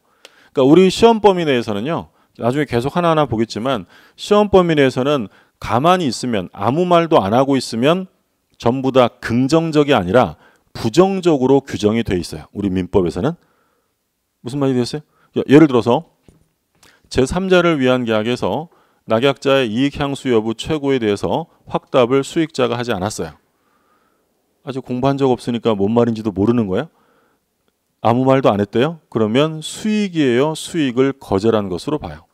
A: 그러니까 우리 시험 범위 내에서는요. 나중에 계속 하나하나 보겠지만 시험 범위 내에서는 가만히 있으면 아무 말도 안 하고 있으면 전부 다 긍정적이 아니라 부정적으로 규정이 돼 있어요. 우리 민법에서는. 무슨 말이 되겠어요? 예를 들어서 제3자를 위한 계약에서 낙약자의 이익 향수 여부 최고에 대해서 확답을 수익자가 하지 않았어요. 아직 공부한 적 없으니까 뭔 말인지도 모르는 거예요. 아무 말도 안 했대요. 그러면 수익이에요. 수익을 거절한 것으로 봐요.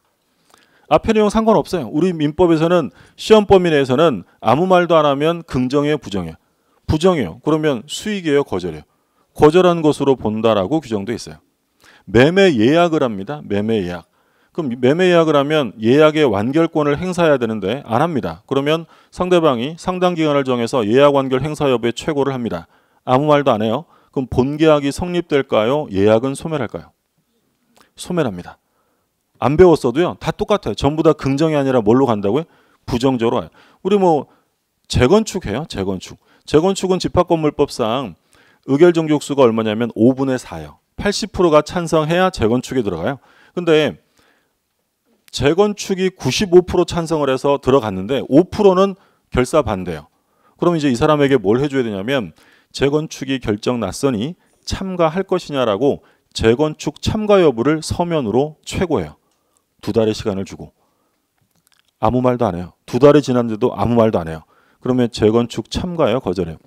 A: 앞에 내용 상관없어요. 우리 민법에서는 시험 범위 내에서는 아무 말도 안 하면 긍정이에요, 부정이에요? 부정이에요. 그러면 수익이에요, 거절이에요? 거절한 것으로 본다라고 규정돼 있어요. 매매 예약을 합니다. 매매 예약. 그럼 매매 예약을 하면 예약의 완결권을 행사해야 되는데 안 합니다. 그러면 상대방이 상당 기간을 정해서 예약 완결 행사 여부에 최고를 합니다. 아무 말도 안 해요. 그럼 본계약이 성립될까요? 예약은 소멸할까요? 소멸합니다. 안 배웠어도요. 다 똑같아요. 전부 다 긍정이 아니라 뭘로 간다고요? 부정적으로 가요. 우리 뭐 재건축해요. 재건축은 집합건물법상 의결 정족수가 얼마냐면 5분의 4예요. 80%가 찬성해야 재건축에 들어가요. 근데 재건축이 95% 찬성을 해서 들어갔는데 5%는 결사 반대예요. 그럼 이제 이 사람에게 뭘 해줘야 되냐면 재건축이 결정 났으니 참가할 것이냐라고 재건축 참가 여부를 서면으로 최고해요. 2달의 시간을 주고. 아무 말도 안 해요. 2달이 지났는데도 아무 말도 안 해요. 그러면 재건축 참가예요? 거절해요?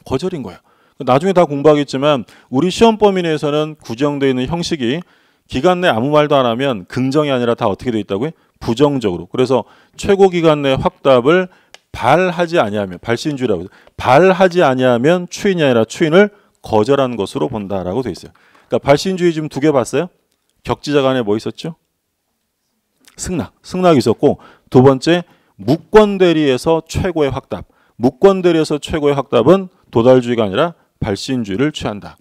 A: 거절인 거예요. 나중에 다 공부하겠지만 우리 시험 범위 내에서는 구정되어 있는 형식이 기간 내 아무 말도 안 하면 긍정이 아니라 다 어떻게 되어 있다고요? 부정적으로. 그래서 최고 기간 내 확답을 발하지 아니하면 발신주의라고 해서 발하지 아니하면 추인이 아니라 추인을 거절한 것으로 본다라고 되어 있어요. 그러니까 발신주의 지금 2개 봤어요? 격지작 안에 뭐 있었죠? 승낙이 있었고 두 번째 무권대리에서 최고의 확답. 무권대리에서 최고의 확답은 도달주의가 아니라 발신주의를 취한다.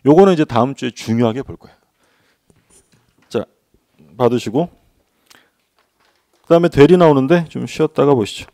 A: 요거는 이제 다음 주에 중요하게 볼 거예요. 자, 받으시고
B: 그다음에 대리 나오는데 좀 쉬었다가 보시죠.